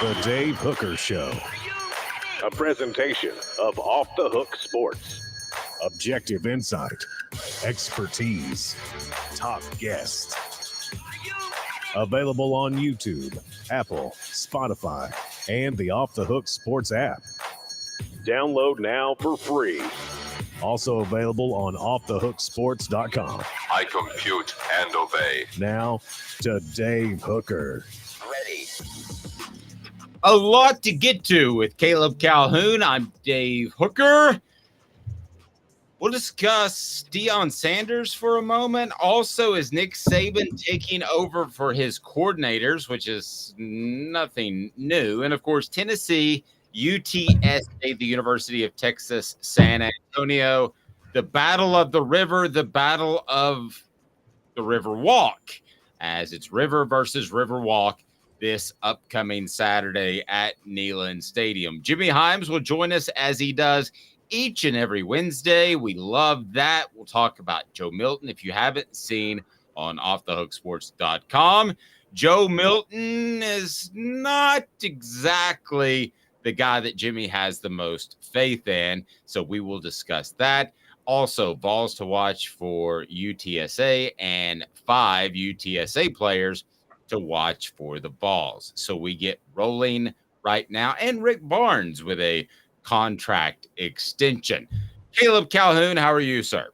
The Dave Hooker Show. A presentation of Off the Hook Sports. Objective insight, expertise, top guests. Available on YouTube, Apple, Spotify, and the Off the Hook Sports app. Download now for free. Also available on offthehooksports.com. I compute and obey. Now to Dave Hooker. Ready. A lot to get to with Caleb Calhoun. I'm Dave Hooker. We'll discuss Deion Sanders for a moment. Also, is Nick Saban taking over for his coordinators, which is nothing new. And, of course, Tennessee, UTSA, the University of Texas San Antonio, the Battle of the River, the Battle of the River Walk, as it's River versus River Walk this upcoming Saturday at Neyland Stadium. Jimmy Hyams will join us as he does each and every Wednesday. We love that. We'll talk about Joe Milton if you haven't seen on offthehooksports.com. Joe Milton is not exactly the guy that Jimmy has the most faith in, so we will discuss that. Also, Vols to watch for UTSA and 5 UTSA players to watch for the Vols. So we get rolling right now. And Rick Barnes with a contract extension. Caleb Calhoun, how are you, sir?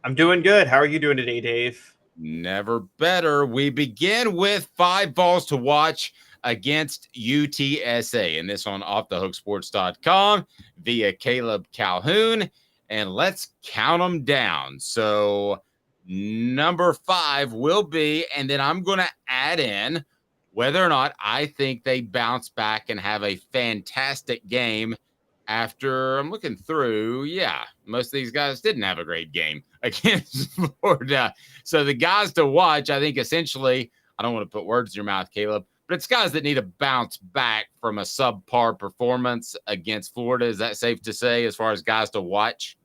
I'm doing good. How are you doing today, Dave? Never better. We begin with 5 Vols to watch against UTSA, and this on offthehooksports.com via Caleb Calhoun. And let's count them down. So number 5 will be, and then I'm going to add in whether or not I think they bounce back and have a fantastic game after I'm looking through. Yeah, most of these guys didn't have a great game against Florida. So the guys to watch, I think essentially, I don't want to put words in your mouth, Caleb, but it's guys that need to bounce back from a subpar performance against Florida. Is that safe to say as far as guys to watch?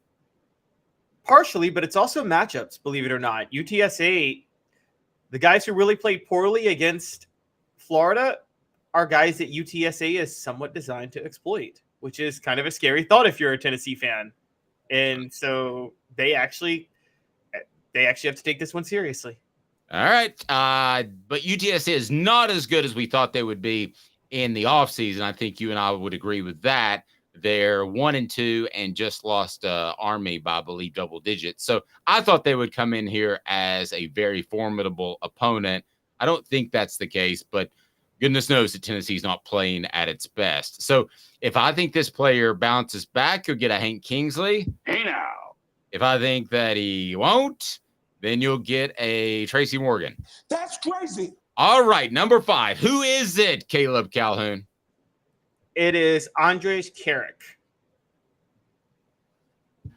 Partially, but it's also matchups, believe it or not. UTSA, the guys who really played poorly against Florida are guys that UTSA is somewhat designed to exploit, which is kind of a scary thought if you're a Tennessee fan. And so they actually have to take this one seriously. All right. But UTSA is not as good as we thought they would be in the offseason. I think you and I would agree with that. They're 1-2 and just lost Army by, I believe, double digits. So I thought they would come in here as a very formidable opponent. I don't think that's the case, but goodness knows that Tennessee's not playing at its best. So if I think this player bounces back, you'll get a Hank Kingsley. Hey now. If I think that he won't, then you'll get a Tracy Morgan. That's crazy. All right, number 5. Who is it, Caleb Calhoun? It is Andres Carrick.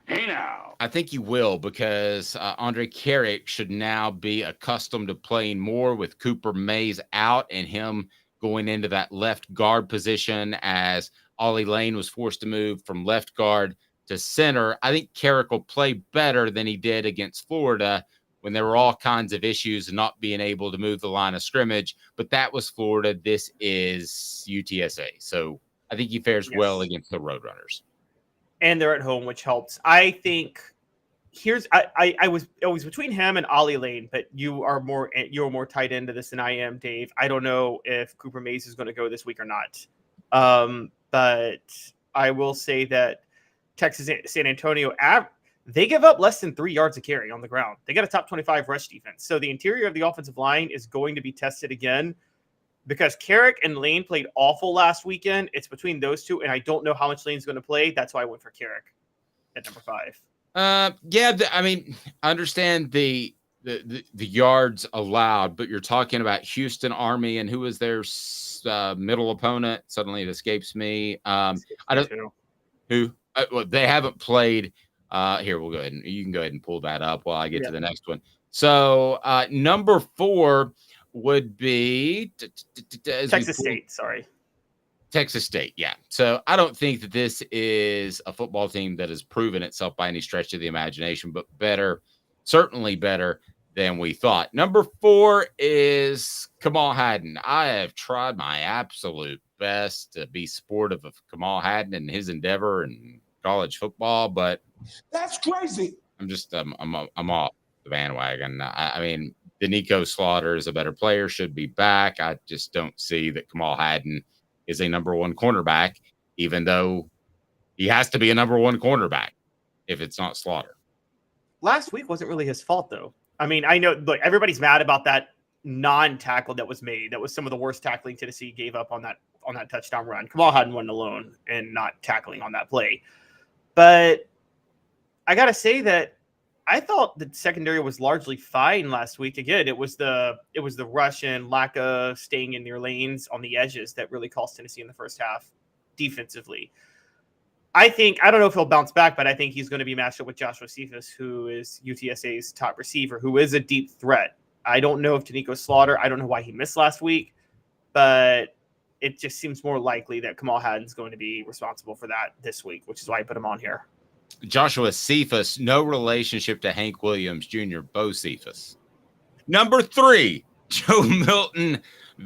Hey now. I think you will, because Andre Carrick should now be accustomed to playing more with Cooper Mays out and him going into that left guard position as Ollie Lane was forced to move from left guard to center. I think Carrick will play better than he did against Florida when there were all kinds of issues and not being able to move the line of scrimmage. But that was Florida. This is UTSA. So I think he fares well against the Roadrunners. And they're at home, which helps. I think I was between him and Ollie Lane, but you're more tied into this than I am, Dave. I don't know if Cooper Mays is going to go this week or not. But I will say that Texas San Antonio, they give up less than 3 yards a carry on the ground. They got a top 25 rush defense. So the interior of the offensive line is going to be tested again because Carrick and Lane played awful last weekend. It's between those two, and I don't know how much Lane's going to play. That's why I went for Carrick at number 5. I mean, I understand the yards allowed, but you're talking about Houston Army and who was their middle opponent. Suddenly it escapes me. I don't who. Well, they haven't played. Here, we'll go ahead and you can go ahead and pull that up while I get to the next one. So number 4 would be Texas State. Sorry. Texas State, yeah. So I don't think that this is a football team that has proven itself by any stretch of the imagination, but better, certainly better than we thought. Number 4 is Kamal Hadden. I have tried my absolute best to be supportive of Kamal Hadden and his endeavor in college football, but That's crazy. I'm just I'm off the bandwagon. I mean, Danico Slaughter is a better player, should be back. I just don't see that Kamal Hadden is a number 1 cornerback, even though he has to be a number 1 cornerback if it's not Slaughter. Last week wasn't really his fault, though. I mean, I know, look, everybody's mad about that non-tackle that was made. That was some of the worst tackling Tennessee gave up on that touchdown run. Kamal Hadden wasn't alone in not tackling on that play. But I got to say that I thought the secondary was largely fine last week. Again, it was the rush and lack of staying in their lanes on the edges that really cost Tennessee in the first half defensively. I don't know if he'll bounce back, but I think he's going to be matched up with Joshua Cephas, who is UTSA's top receiver, who is a deep threat. I don't know if Danico Slaughter, I don't know why he missed last week, but it just seems more likely that Kamal Hadden's going to be responsible for that this week, which is why I put him on here. Joshua Cephas, no relationship to Hank Williams Jr., Bo Cephas. Number 3, Joe Milton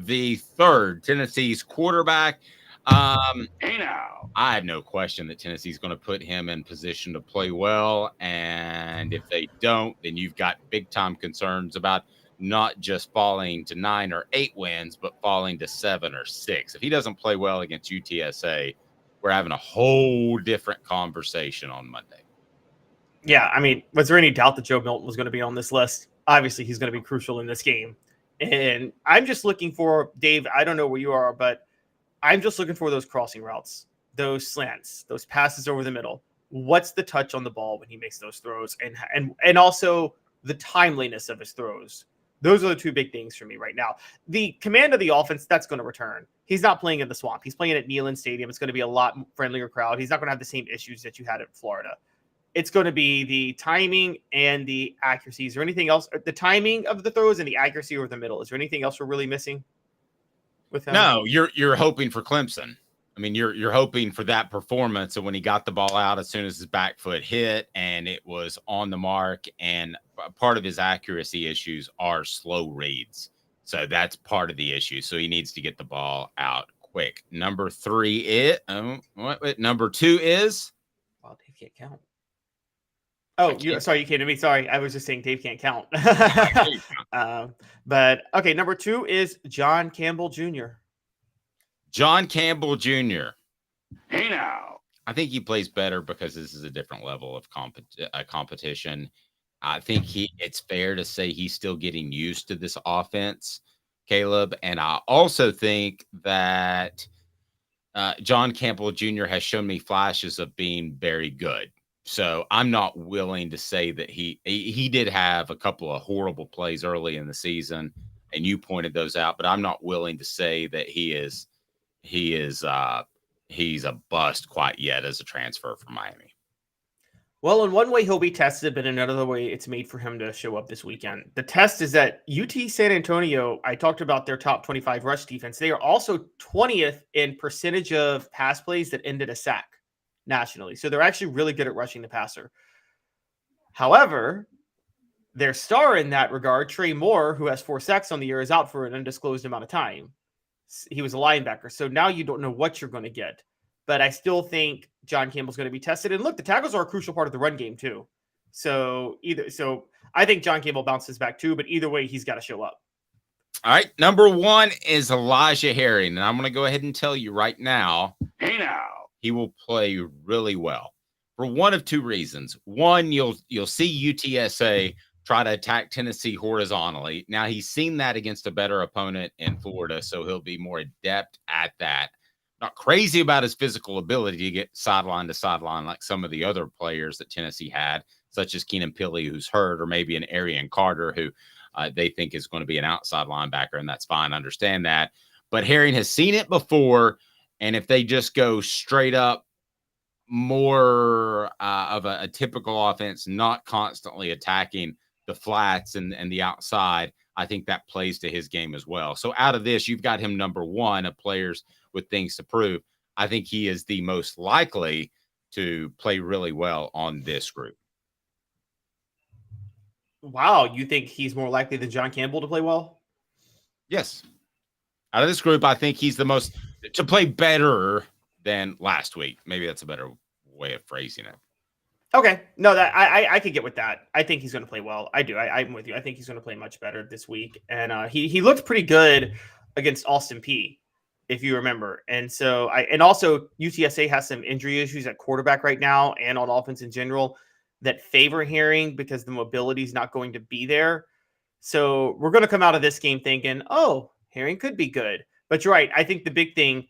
III, Tennessee's quarterback. Hey now. I have no question that Tennessee's going to put him in position to play well. And if they don't, then you've got big time concerns about not just falling to 9 or 8 wins, but falling to 7 or 6. If he doesn't play well against UTSA, we're having a whole different conversation on Monday. Yeah, I mean, was there any doubt that Joe Milton was going to be on this list? Obviously, he's going to be crucial in this game. And I'm just looking for, Dave, I don't know where you are, but I'm just looking for those crossing routes, those slants, those passes over the middle. What's the touch on the ball when he makes those throws, and also the timeliness of his throws. Those are the 2 big things for me right now. The command of the offense, that's going to return. He's not playing in the Swamp. He's playing at Neyland Stadium. It's going to be a lot friendlier crowd. He's not going to have the same issues that you had in Florida. It's going to be the timing and the accuracy. Is there anything else? The timing of the throws and the accuracy over the middle. Is there anything else we're really missing with him? No, you're hoping for Clemson. I mean, you're hoping for that performance. And when he got the ball out, as soon as his back foot hit and it was on the mark, and part of his accuracy issues are slow reads. So that's part of the issue. So he needs to get the ball out quick. Number 3 is number 2 is. Wow, Dave can't count. Oh, sorry, you came to me. Sorry, I was just saying Dave can't count. But okay, number 2 is John Campbell Jr. John Campbell Jr. Hey now. I think he plays better because this is a different level of competition. I think it's fair to say he's still getting used to this offense, Caleb. And I also think that John Campbell Jr. has shown me flashes of being very good. So I'm not willing to say that he did have a couple of horrible plays early in the season, and you pointed those out, but I'm not willing to say that he's a bust quite yet as a transfer from Miami. Well, in one way he'll be tested, but in another way it's made for him to show up this weekend. The test is that UT San Antonio, I talked about their top 25 rush defense. They are also 20th in percentage of pass plays that ended a sack nationally. So they're actually really good at rushing the passer. However, their star in that regard, Trey Moore, who has 4 sacks on the year, is out for an undisclosed amount of time. He was a linebacker. So now you don't know what you're going to get. But I still think John Campbell's going to be tested. And look, the tackles are a crucial part of the run game too. So I think John Campbell bounces back too, but either way, he's got to show up. All right. Number 1 is Elijah Herring. And I'm going to go ahead and tell you right now. Hey now. He will play really well for one of 2 reasons. One, you'll see UTSA try to attack Tennessee horizontally. Now, he's seen that against a better opponent in Florida, so he'll be more adept at that. Not crazy about his physical ability to get sideline to sideline like some of the other players that Tennessee had, such as Keenan Pili, who's hurt, or maybe an Arian Carter, who they think is going to be an outside linebacker, and that's fine. I understand that. But Herring has seen it before, and if they just go straight up more of a typical offense, not constantly attacking the flats and the outside, I think that plays to his game as well. So out of this, you've got him number 1 of players with things to prove. I think he is the most likely to play really well on this group. Wow, you think he's more likely than John Campbell to play well? Yes. Out of this group, I think he's the most to play better than last week. Maybe that's a better way of phrasing it. Okay, no, that I could get with that. I think he's going to play well. I do. I'm with you. I think he's going to play much better this week, and he looked pretty good against Austin Peay, if you remember. And so and also UTSA has some injury issues at quarterback right now and on offense in general that favor Herring because the mobility is not going to be there. So we're going to come out of this game thinking, oh, Herring could be good. But you're right. I think the big thing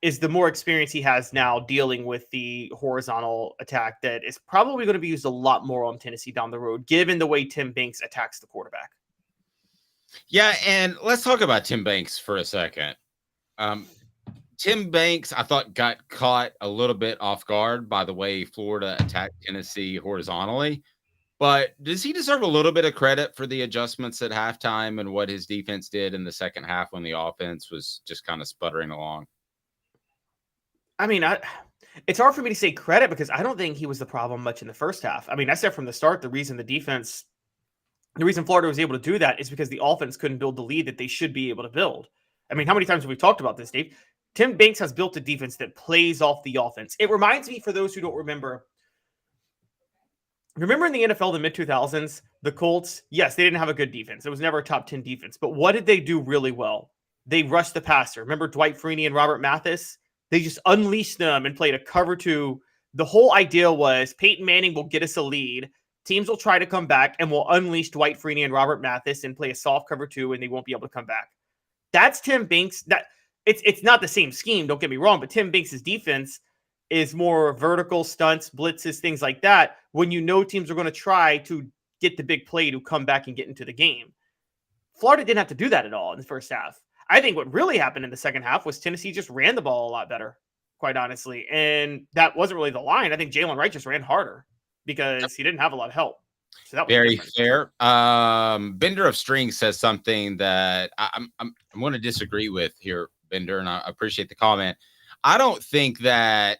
is the more experience he has now dealing with the horizontal attack that is probably going to be used a lot more on Tennessee down the road, given the way Tim Banks attacks the quarterback. Yeah, and let's talk about Tim Banks for a second. Tim Banks, I thought, got caught a little bit off guard by the way Florida attacked Tennessee horizontally. But does he deserve a little bit of credit for the adjustments at halftime and what his defense did in the second half when the offense was just kind of sputtering along? I mean, it's hard for me to say credit because I don't think he was the problem much in the first half. I mean, I said from the start, the reason Florida was able to do that is because the offense couldn't build the lead that they should be able to build. I mean, how many times have we talked about this, Dave? Tim Banks has built a defense that plays off the offense. It reminds me, for those who don't remember in the NFL, the mid-2000s, the Colts, yes, they didn't have a good defense. It was never a top 10 defense. But what did they do really well? They rushed the passer. Remember Dwight Freeney and Robert Mathis? They just unleashed them and played a cover two. The whole idea was Peyton Manning will get us a lead. Teams will try to come back and will unleash Dwight Freeney and Robert Mathis and play a soft cover two, and they won't be able to come back. That's Tim Banks. It's not the same scheme, don't get me wrong, but Tim Banks' defense is more vertical stunts, blitzes, things like that, when you know teams are going to try to get the big play to come back and get into the game. Florida didn't have to do that at all in the first half. I think what really happened in the second half was Tennessee just ran the ball a lot better, quite honestly. And that wasn't really the line. I think Jalen Wright just ran harder because he didn't have a lot of help. So that was very different. fair. Bender of Strings says something that I'm going to disagree with here, Bender, and I appreciate the comment. I don't think that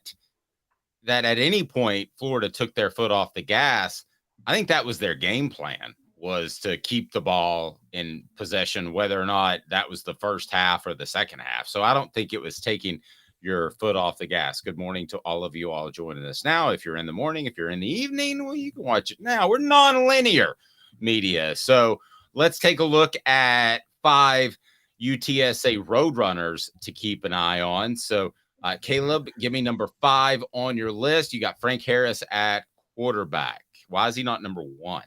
at any point Florida took their foot off the gas. I think that was their game plan, was to keep the ball in possession, whether or not that was the first half or the second half. So I don't think it was taking your foot off the gas. Good morning to all of you all joining us now. If you're in the morning, if you're in the evening, well, you can watch it now. We're non-linear media. So let's take a look at 5 UTSA Roadrunners to keep an eye on. So Caleb, give me number 5 on your list. You got Frank Harris at quarterback. Why is he not number 1?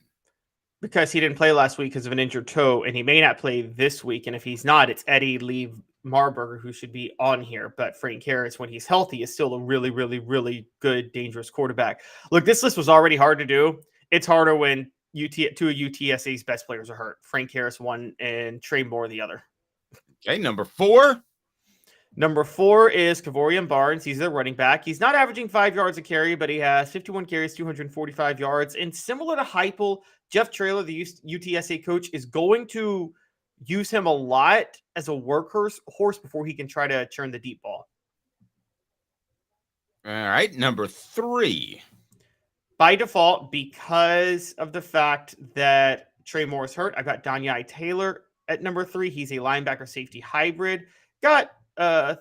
Because he didn't play last week because of an injured toe, and he may not play this week. And if he's not, it's Eddie Lee Marburger who should be on here. But Frank Harris, when he's healthy, is still a really, really, really good, dangerous quarterback. Look, this list was already hard to do. It's harder when 2 of UTSA's best players are hurt. Frank Harris one and Trey Moore the other. Okay, number 4. Number 4 is Kavorian Barnes. He's their running back. He's not averaging 5 yards a carry, but he has 51 carries, 245 yards. And similar to Heupel, Jeff Traylor, the UTSA coach, is going to use him a lot as a workhorse before he can try to churn the deep ball. All right, number 3. By default, because of the fact that Trey Moore is hurt, I've got Danye Taylor at number 3. He's a linebacker safety hybrid. Got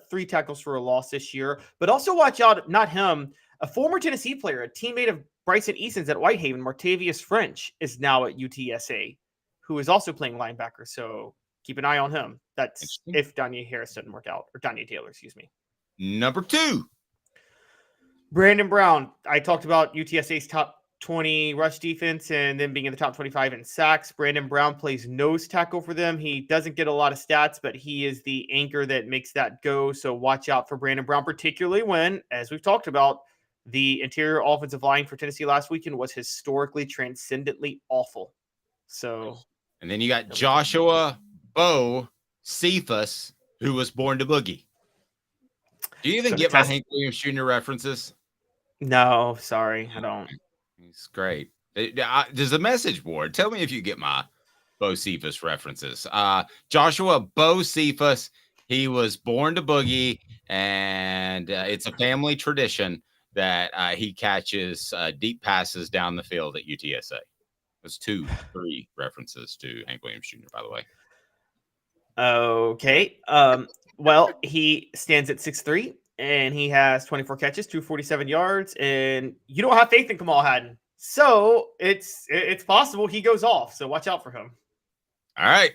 3 tackles for a loss this year, but also watch out, not him, a former Tennessee player, a teammate of Bryson Easton's at Whitehaven, Martavius French, is now at UTSA, who is also playing linebacker. So keep an eye on him. That's if Danye Harris doesn't work out, or Danye Taylor, excuse me. Number 2. Brandon Brown. I talked about UTSA's top 20 rush defense and then being in the top 25 in sacks. Brandon Brown plays nose tackle for them. He doesn't get a lot of stats, but he is the anchor that makes that go. So watch out for Brandon Brown, particularly when, as we've talked about, the interior offensive line for Tennessee last weekend was historically transcendently awful. So, and then you got Joshua Bo Cephas, who was born to boogie. Do you even get my Hank Williams Jr. references? No, sorry, I don't. He's great. There's a message board. Tell me if you get my Bo Cephas references. Joshua Bo Cephas, he was born to boogie, and it's a family tradition that he catches deep passes down the field at UTSA. That's 3 references to Hank Williams Jr., by the way. Okay. Well, he stands at 6'3", and he has 24 catches, 247 yards, and you don't have faith in Kamal Hadden. So it's possible he goes off. So watch out for him. All right.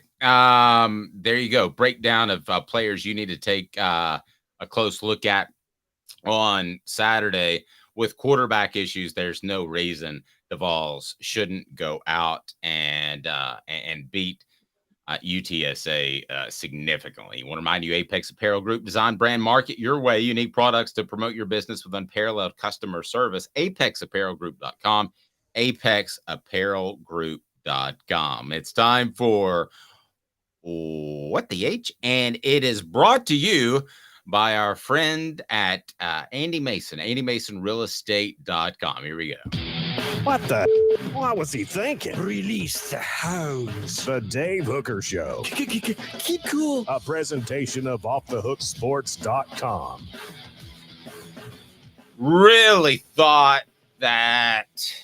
There you go. Breakdown of players you need to take a close look at on Saturday. With quarterback issues, there's no reason the Vols shouldn't go out and beat UTSA significantly. I want to remind you, Apex Apparel Group, design, brand, market your way. Unique products to promote your business with unparalleled customer service. ApexApparelGroup.com. ApexApparelGroup.com. It's time for What the H? And it is brought to you by our friend at Andy Mason, AndyMasonRealEstate.com. Here we go. What the? What was he thinking? Release the hounds. The Dave Hooker Show. Keep cool. A presentation of OffTheHookSports.com. Really thought that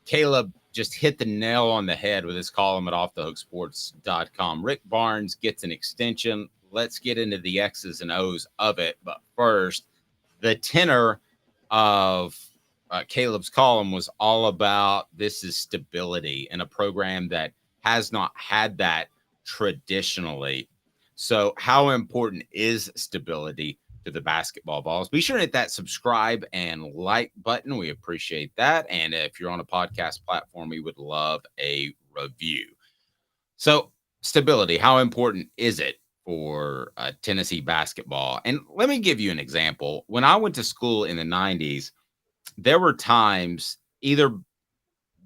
Caleb just hit the nail on the head with his column at OffTheHookSports.com. Rick Barnes gets an extension. Let's get into the X's and O's of it. But first, the tenor of Caleb's column was all about this is stability in a program that has not had that traditionally. So how important is stability to the basketball Vols? Be sure to hit that subscribe and like button. We appreciate that. And if you're on a podcast platform, we would love a review. So stability, how important is it for Tennessee basketball? And let me give you an example. When I went to school in the 90s, there were times either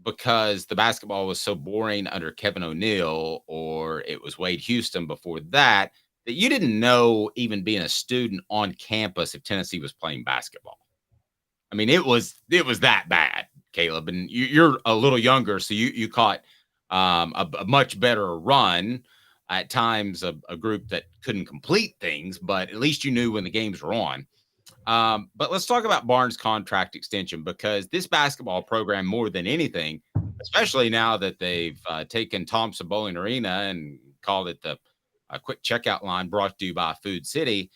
because the basketball was so boring under Kevin O'Neal or it was Wade Houston before that, that you didn't know, even being a student on campus, if Tennessee was playing basketball. I mean, it was that bad, Caleb. And you're a little younger, so you caught a much better run. At times, a group that couldn't complete things, but at least you knew when the games were on. But let's talk about Barnes' contract extension, because this basketball program, more than anything, especially now that they've taken Thompson Bowling Arena and called it the quick checkout line brought to you by Food City,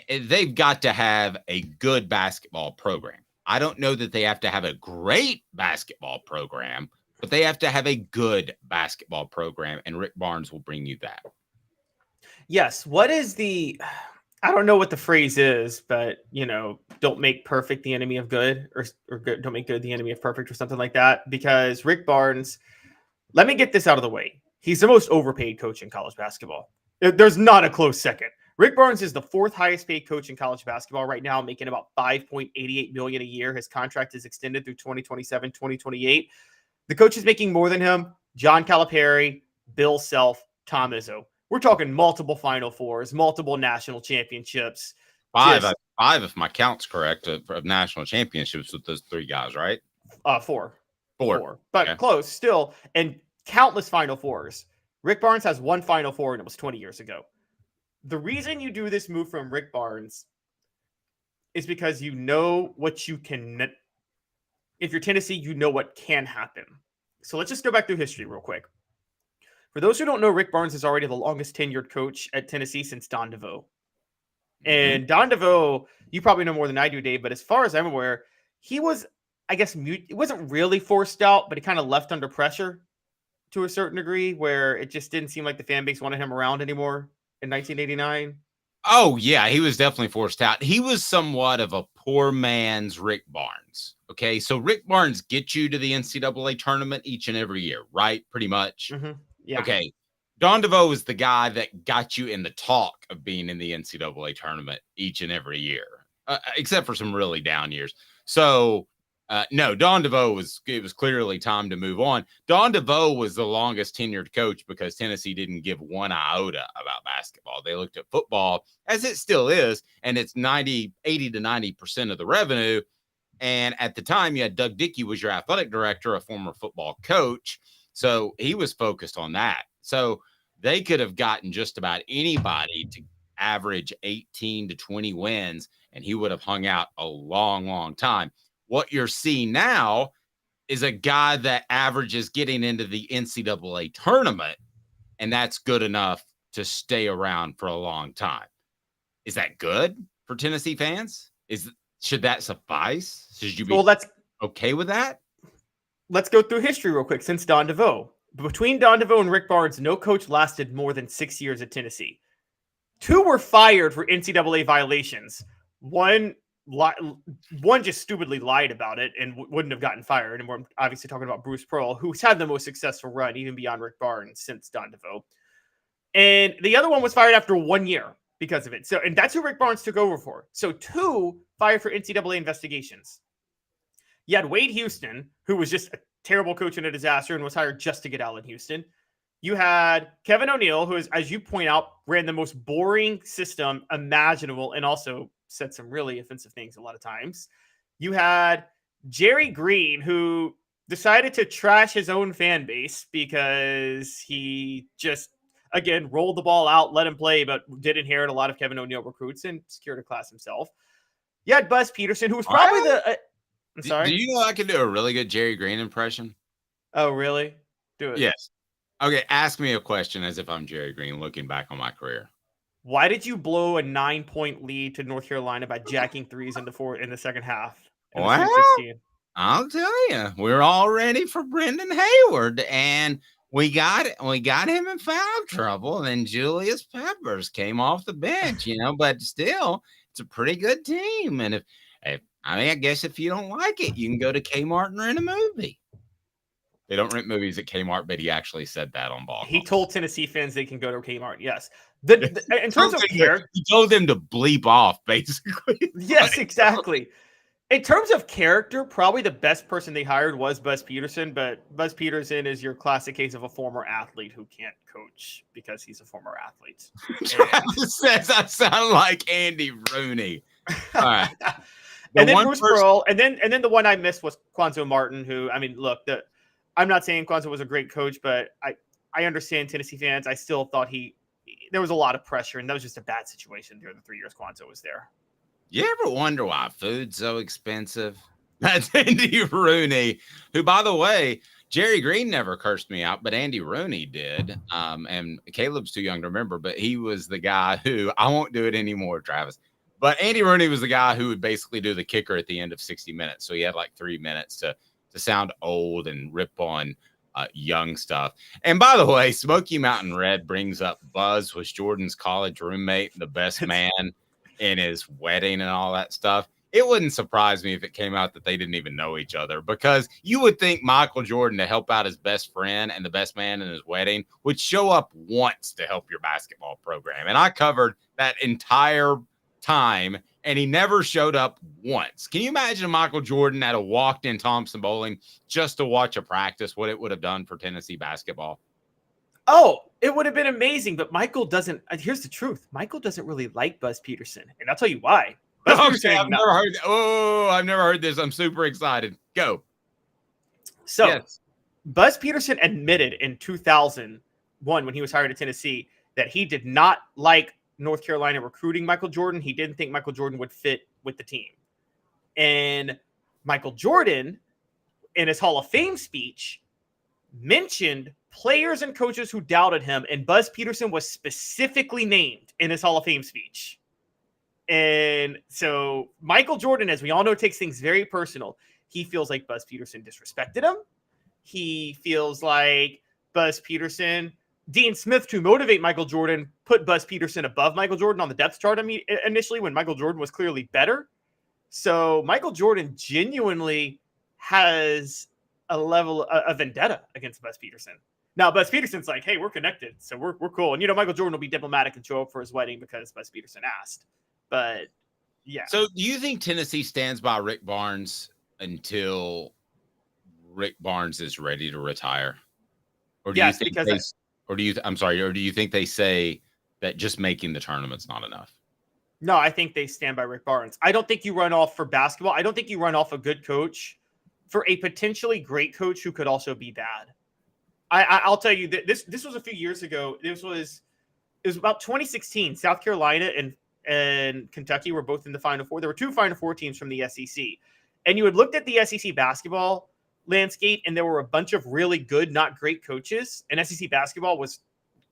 they've got to have a good basketball program. I don't know that they have to have a great basketball program, but they have to have a good basketball program, and Rick Barnes will bring you that. Yes. What is I don't know what the phrase is, but, don't make perfect the enemy of good, or good, don't make good the enemy of perfect, or something like that. Because Rick Barnes, let me get this out of the way. He's the most overpaid coach in college basketball. There's not a close second. Rick Barnes is the 4th highest paid coach in college basketball right now, making about $5.88 million a year. His contract is extended through 2027, 2028. The coach is making more than him: John Calipari, Bill Self, Tom Izzo. We're talking multiple Final Fours, multiple national championships. Five, if my count's correct, of national championships with those 3 guys, right? 4. Four. But okay. Close still, and countless Final Fours. Rick Barnes has 1 Final Four, and it was 20 years ago. The reason you do this move from Rick Barnes is because you know what you can. If you're Tennessee, you know what can happen. So let's just go back through history real quick. For those who don't know, Rick Barnes is already the longest tenured coach at Tennessee since Don DeVoe. And Don DeVoe, you probably know more than I do, Dave, but as far as I'm aware, he was, I guess, it wasn't really forced out, but he kind of left under pressure to a certain degree, where it just didn't seem like the fan base wanted him around anymore in 1989. Oh, yeah, he was definitely forced out. He was somewhat of a poor man's Rick Barnes. Okay, so Rick Barnes gets you to the NCAA tournament each and every year, right? Pretty much. Mm-hmm. Yeah. Okay. Don DeVoe is the guy that got you in the talk of being in the NCAA tournament each and every year, except for some really down years. So, no, Don DeVoe it was clearly time to move on. Don DeVoe was the longest tenured coach because Tennessee didn't give one iota about basketball. They looked at football, as it still is, and it's 80 to 90% of the revenue. And at the time, you had Doug Dickey was your athletic director, a former football coach. So he was focused on that. So they could have gotten just about anybody to average 18 to 20 wins, and he would have hung out a long, long time. What you're seeing now is a guy that averages getting into the NCAA tournament, and that's good enough to stay around for a long time. Is that good for Tennessee fans? Should that suffice? Should you be okay with that? Let's go through history real quick. Since Don DeVoe, between Don DeVoe and Rick Barnes, no coach lasted more than 6 years at Tennessee. 2 were fired for NCAA violations. One just stupidly lied about it and wouldn't have gotten fired. And we're obviously talking about Bruce Pearl, who's had the most successful run, even beyond Rick Barnes, since Don DeVoe. And the other one was fired after 1 year because of it. So, and that's who Rick Barnes took over for. So 2 fired for NCAA investigations. You had Wade Houston, who was just a terrible coach and a disaster and was hired just to get Allen Houston. You had Kevin O'Neill, who is, as you point out, ran the most boring system imaginable and also said some really offensive things a lot of times. You had Jerry Green, who decided to trash his own fan base because he just, again, rolled the ball out, let him play, but did inherit a lot of Kevin O'Neill recruits and secured a class himself. You had Buzz Peterson, who was probably I'm sorry. Do you know I can do a really good Jerry Green impression? Oh, really? Do it. Yes. Okay, ask me a question as if I'm Jerry Green looking back on my career. Why did you blow a 9-point lead to North Carolina by jacking threes in the second half? Well, I'll tell you, we're all ready for Brendan Hayward, and we got him in foul trouble. And then Julius Peppers came off the bench, but still, it's a pretty good team. And I guess if you don't like it, you can go to Kmart and rent a movie. They don't rent movies at Kmart, but he actually said that on ball. He told Tennessee fans they can go to Kmart. Yes. In terms of character, he told them to bleep off, basically. Yes, exactly. In terms of character, probably the best person they hired was Buzz Peterson, but Buzz Peterson is your classic case of a former athlete who can't coach because he's a former athlete. Travis says I sound like Andy Rooney. All right. And then Bruce Pearl, and then the one I missed was Quanzo Martin, who, I mean, look, I'm not saying Quanzo was a great coach, but I understand Tennessee fans. I still thought there was a lot of pressure, and that was just a bad situation during the 3 years Quanzo was there. You ever wonder why food's so expensive? That's Andy Rooney, who, by the way, Jerry Green never cursed me out, but Andy Rooney did. And Caleb's too young to remember, but he was the guy who, I won't do it anymore, Travis. But Andy Rooney was the guy who would basically do the kicker at the end of 60 minutes. So he had like 3 minutes to sound old and rip on young stuff. And by the way, Smoky Mountain Red brings up Buzz was Jordan's college roommate, the best man in his wedding and all that stuff. It wouldn't surprise me if it came out that they didn't even know each other, because you would think Michael Jordan, to help out his best friend and the best man in his wedding, would show up once to help your basketball program. And I covered that entire time, and he never showed up once. Can you imagine Michael Jordan had walked in Thompson Bowling just to watch a practice, what it would have done for Tennessee basketball? Oh, it would have been amazing, but Michael doesn't. Here's the truth. Michael doesn't really like Buzz Peterson, and I'll tell you why. Okay, I've never heard this. I'm super excited. Go. So, yes. Buzz Peterson admitted in 2001 when he was hired at Tennessee that he did not like North Carolina recruiting Michael Jordan. He didn't think Michael Jordan would fit with the team. And Michael Jordan, in his Hall of Fame speech, mentioned players and coaches who doubted him, and Buzz Peterson was specifically named in his Hall of Fame speech. And so Michael Jordan, as we all know, takes things very personal. He feels like Buzz Peterson disrespected him. He feels like Buzz Peterson, Dean Smith, to motivate Michael Jordan, put Buzz Peterson above Michael Jordan on the depth chart initially when Michael Jordan was clearly better. So Michael Jordan genuinely has a level of vendetta against Buzz Peterson. Now, Buzz Peterson's like, hey, we're connected, so we're cool. And, Michael Jordan will be diplomatic and show up for his wedding because Buzz Peterson asked. But, yeah. So do you think Tennessee stands by Rick Barnes until Rick Barnes is ready to retire? Or do yes, you think because or do you think they say that just making the tournament's not enough? No, I think they stand by Rick Barnes. I don't think you run off for basketball. I don't think you run off a good coach for a potentially great coach who could also be bad. I'll tell you that this was a few years ago. It was about 2016. South Carolina and Kentucky were both in the Final Four. There were 2 Final Four teams from the SEC. And you had looked at the SEC basketball landscape and there were a bunch of really good, not great coaches, and SEC basketball was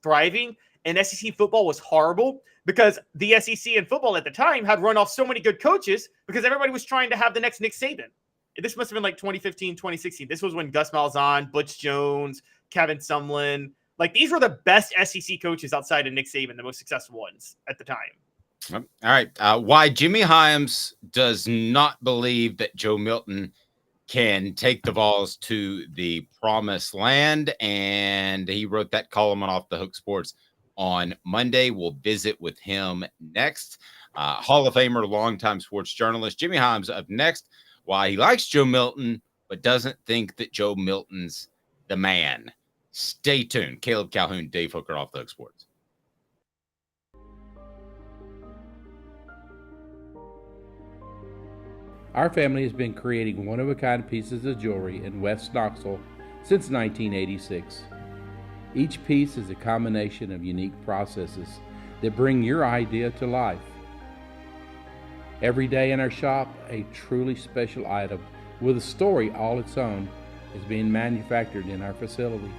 thriving and SEC football was horrible because the SEC and football at the time had run off so many good coaches because everybody was trying to have the next Nick Saban. This must have been like 2015, 2016. This was when Gus Malzahn, Butch Jones, Kevin Sumlin, like these were the best SEC coaches outside of Nick Saban, the most successful ones at the time. All right. Why Jimmy Hyams does not believe that Joe Milton can take the Vols to the promised land. And he wrote that column on Off the Hook Sports on Monday. We'll visit with him next. Hall of Famer, longtime sports journalist Jimmy Hyams up next. Why he likes Joe Milton, but doesn't think that Joe Milton's the man. Stay tuned. Caleb Calhoun, Dave Hooker, Off the Hook Sports. Our family has been creating one-of-a-kind pieces of jewelry in West Knoxville since 1986. Each piece is a combination of unique processes that bring your idea to life. Every day in our shop, a truly special item with a story all its own is being manufactured in our facility,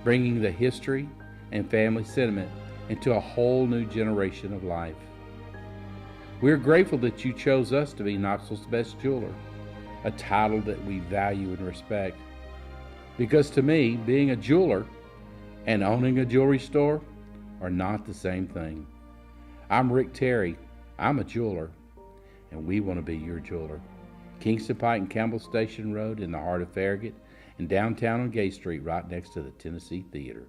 bringing the history and family sentiment into a whole new generation of life. We're grateful that you chose us to be Knoxville's best jeweler, a title that we value and respect. Because to me, being a jeweler and owning a jewelry store are not the same thing. I'm Rick Terry. I'm a jeweler, and we want to be your jeweler. Kingston Pike and Campbell Station Road in the heart of Farragut, and downtown on Gay Street right next to the Tennessee Theater.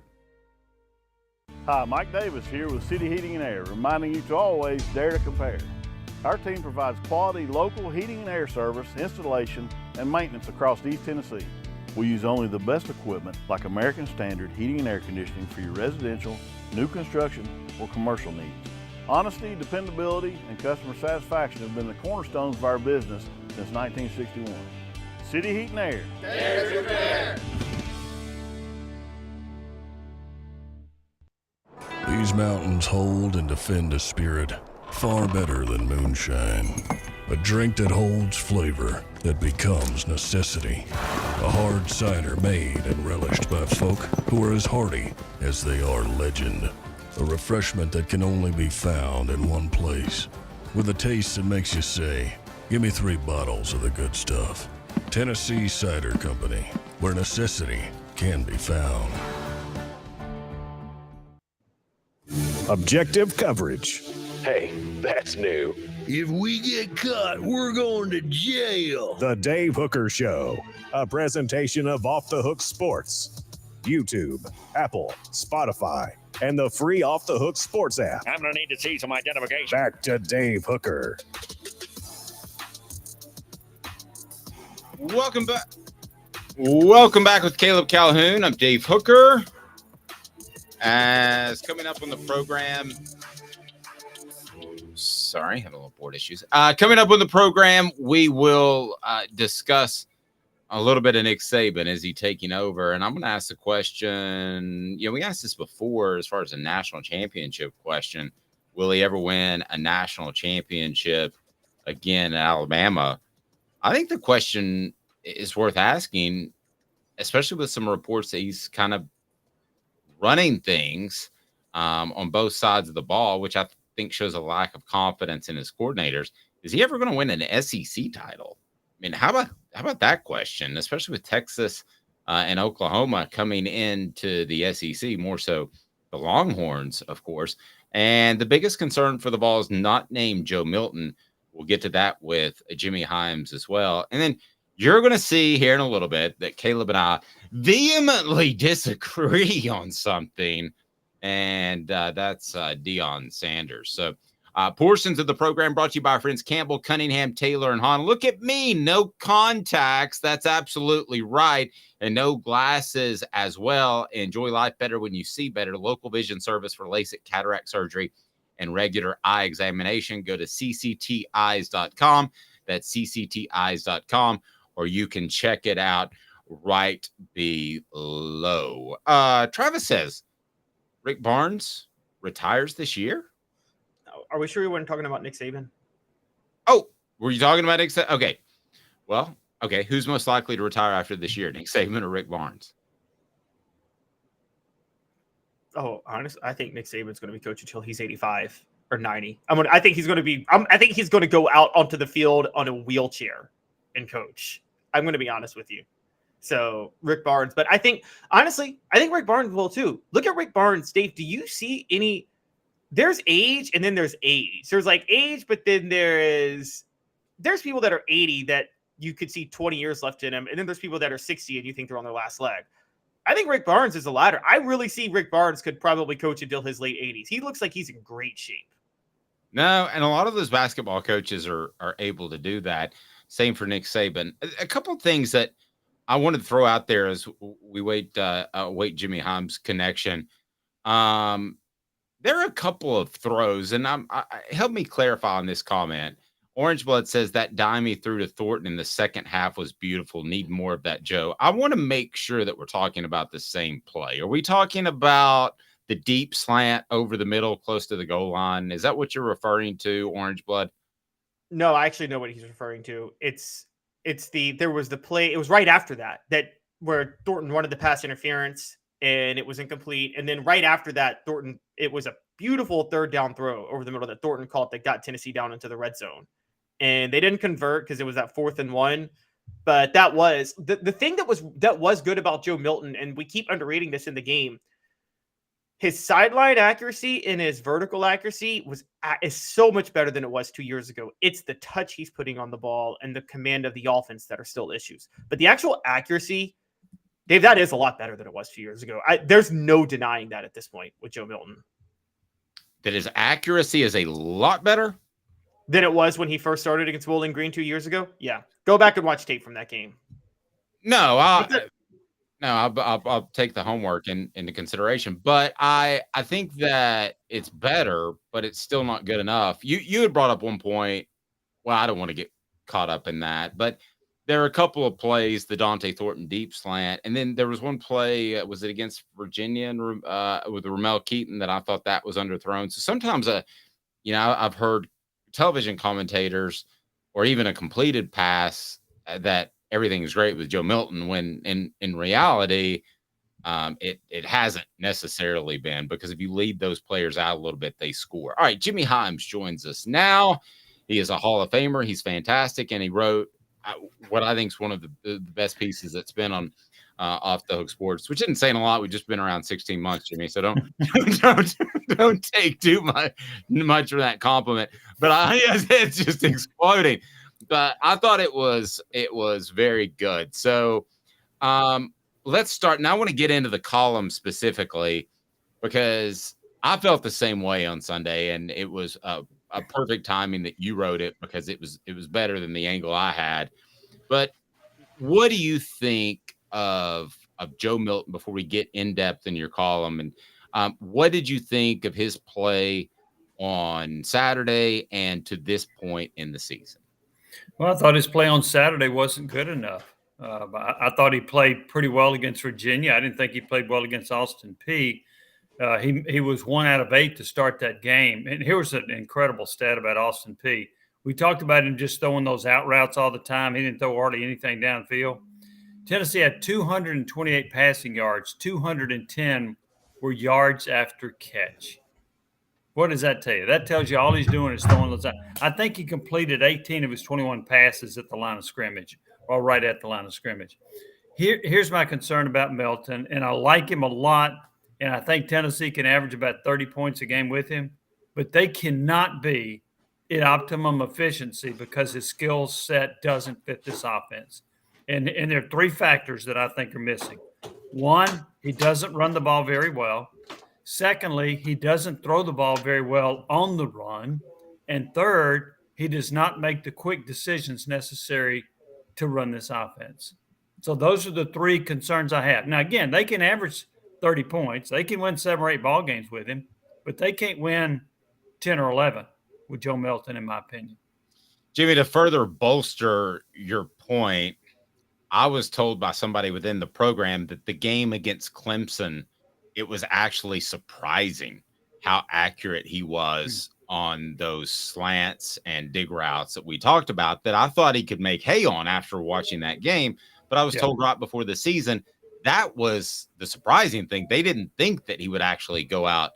Hi, Mike Davis here with City Heating and Air, reminding you to always dare to compare. Our team provides quality local heating and air service, installation, and maintenance across East Tennessee. We use only the best equipment like American Standard heating and air conditioning for your residential, new construction, or commercial needs. Honesty, dependability, and customer satisfaction have been the cornerstones of our business since 1961. City Heat and Air. Dare to compare. These mountains hold and defend a spirit far better than moonshine. A drink that holds flavor that becomes necessity. A hard cider made and relished by folk who are as hearty as they are legend. A refreshment that can only be found in one place. With a taste that makes you say, give me 3 bottles of the good stuff. Tennessee Cider Company, where necessity can be found. Objective coverage. Hey, that's new. If we get caught, we're going to jail. The Dave Hooker Show, a presentation of Off the Hook Sports. YouTube, Apple, Spotify, and the free Off the Hook Sports app. I'm going to need to see some identification. Back to Dave Hooker. Welcome back. Welcome back with Caleb Calhoun. I'm Dave Hooker. As coming up on the program, sorry, had a little board issues. Coming up on the program, we will discuss a little bit of Nick Saban. Is he taking over? And I'm going to ask the question, we asked this before as far as a national championship question. Will he ever win a national championship again in Alabama? I think the question is worth asking, especially with some reports that he's kind of running things on both sides of the ball, which I think shows a lack of confidence in his coordinators. Is he ever going to win an SEC title? I mean, how about that question, especially with Texas and Oklahoma coming into the SEC, more so the Longhorns, of course. And the biggest concern for the Vols, not named Joe Milton. We'll get to that with Jimmy Hyams as well. And then you're going to see here in a little bit that Caleb and I vehemently disagree on something, and that's Deion Sanders. So portions of the program brought to you by our friends Campbell, Cunningham, Taylor, and Hahn. Look at me, no contacts. That's absolutely right. And no glasses as well. Enjoy life better when you see better. Local vision service for LASIK, cataract surgery, and regular eye examination. Go to ccteyes.com. That's ccteyes.com. Or you can check it out right below. Travis says Rick Barnes retires this year. Are we sure we weren't talking about Nick Saban? Oh, were you talking about Nick Saban? Okay. Well, Okay, who's most likely to retire after this year, Nick Saban or Rick Barnes? Oh, honestly, I think Nick Saban's going to be coach until he's 85 or 90. I think he's going to be. I think he's going to go out onto the field on a wheelchair and coach. I'm going to be honest with you. So Rick Barnes, but I think honestly, I think Rick Barnes will too. Look at Rick Barnes, Dave. Do you see any? There's age, and then there's age. There's like age, but then there's people that are 80 that you could see 20 years left in them, and then there's people that are 60 and you think they're on their last leg. I think Rick Barnes is the latter. I really see Rick Barnes could probably coach until his late 80s. He looks like he's in great shape. No, and a lot of those basketball coaches are able to do that. Same for Nick Saban. A couple of things that I wanted to throw out there as we wait Jimmy Hyams' connection. There are a couple of throws, and help me clarify on this comment. Orange Blood says that dime he threw to Thornton in the second half was beautiful. Need more of that, Joe. I want to make sure that we're talking about the same play. Are we talking about the deep slant over the middle close to the goal line? Is that what you're referring to, Orange Blood? No, I actually know what he's referring to. There was the play. It was right after that where Thornton wanted the pass interference and it was incomplete. And then right after that, it was a beautiful third down throw over the middle that Thornton caught that got Tennessee down into the red zone. And they didn't convert because it was that 4th and 1. But that was the thing that was good about Joe Milton, and we keep underrating this in the game. His sideline accuracy and his vertical accuracy is so much better than it was 2 years ago. It's the touch he's putting on the ball and the command of the offense that are still issues. But the actual accuracy, Dave, that is a lot better than it was 2 years ago. There's no denying that at this point with Joe Milton. That his accuracy is a lot better than it was when he first started against Bowling Green 2 years ago. Yeah. Go back and watch tape from that game. No, I'll take the homework into consideration, but I think that it's better, but it's still not good enough. You had brought up one point. Well, I don't want to get caught up in that, but there are a couple of plays, the Dante Thornton deep slant, and then there was one play, was it against Virginia with Ramel Keaton, that I thought that was underthrown. So sometimes, I've heard television commentators or even a completed pass that everything is great with Joe Milton, when in reality, it hasn't necessarily been, because if you lead those players out a little bit, they score. All right, Jimmy Hyams joins us now. He is a Hall of Famer. He's fantastic, and he wrote what I think is one of the best pieces that's been on Off the Hook Sports, which isn't saying a lot. We've just been around 16 months, Jimmy, so don't take too much for that compliment. But it's just exploding. But I thought it was very good. So let's start. Now I want to get into the column specifically, because I felt the same way on Sunday, and it was a perfect timing that you wrote it, because it was better than the angle I had. But what do you think of Joe Milton before we get in depth in your column? And what did you think of his play on Saturday and to this point in the season? Well, I thought his play on Saturday wasn't good enough. I thought he played pretty well against Virginia. I didn't think he played well against Austin Peay. He was 1 out of 8 to start that game. And here was an incredible stat about Austin Peay. We talked about him just throwing those out routes all the time. He didn't throw hardly anything downfield. Tennessee had 228 passing yards. 210 were yards after catch. What does that tell you? That tells you all he's doing is throwing those out. I think he completed 18 of his 21 passes at the line of scrimmage, or right at the line of scrimmage. Here's my concern about Milton, and I like him a lot, and I think Tennessee can average about 30 points a game with him, but they cannot be at optimum efficiency because his skill set doesn't fit this offense. And there are 3 factors that I think are missing. 1, he doesn't run the ball very well. Secondly, he doesn't throw the ball very well on the run. And third, he does not make the quick decisions necessary to run this offense. So those are the 3 concerns I have. Now, again, they can average 30 points. They can win 7 or 8 ball games with him, but they can't win 10 or 11 with Joe Milton, in my opinion. Jimmy, to further bolster your point, I was told by somebody within the program that the game against Clemson, it was actually surprising how accurate he was on those slants and dig routes that we talked about that I thought he could make hay on after watching that game. But I was told right before the season, that was the surprising thing. They didn't think that he would actually go out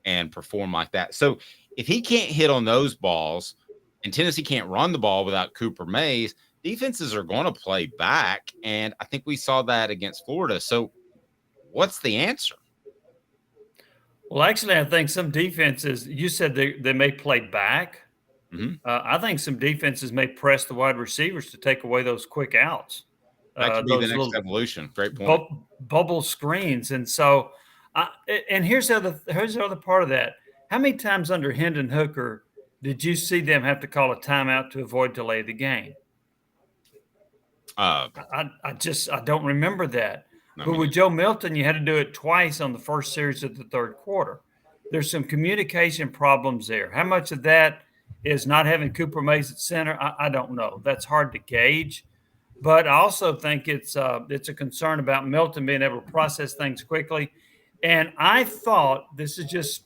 and perform like that. So if he can't hit on those balls and Tennessee can't run the ball without Cooper Mays, defenses are going to play back. And I think we saw that against Florida. So what's the answer? Well, actually, I think some defenses, you said they may play back. Mm-hmm. I think some defenses may press the wide receivers to take away those quick outs. That could be the next evolution. Great point. Bubble screens. And so, and here's the other part of that. How many times under Hendon Hooker did you see them have to call a timeout to avoid delay of the game? I don't remember that. But with Joe Milton, you had to do it twice on the first series of the third quarter. There's some communication problems there. How much of that is not having Cooper Mays at center? I don't know. That's hard to gauge. But I also think it's a concern about Milton being able to process things quickly. And I thought, this is just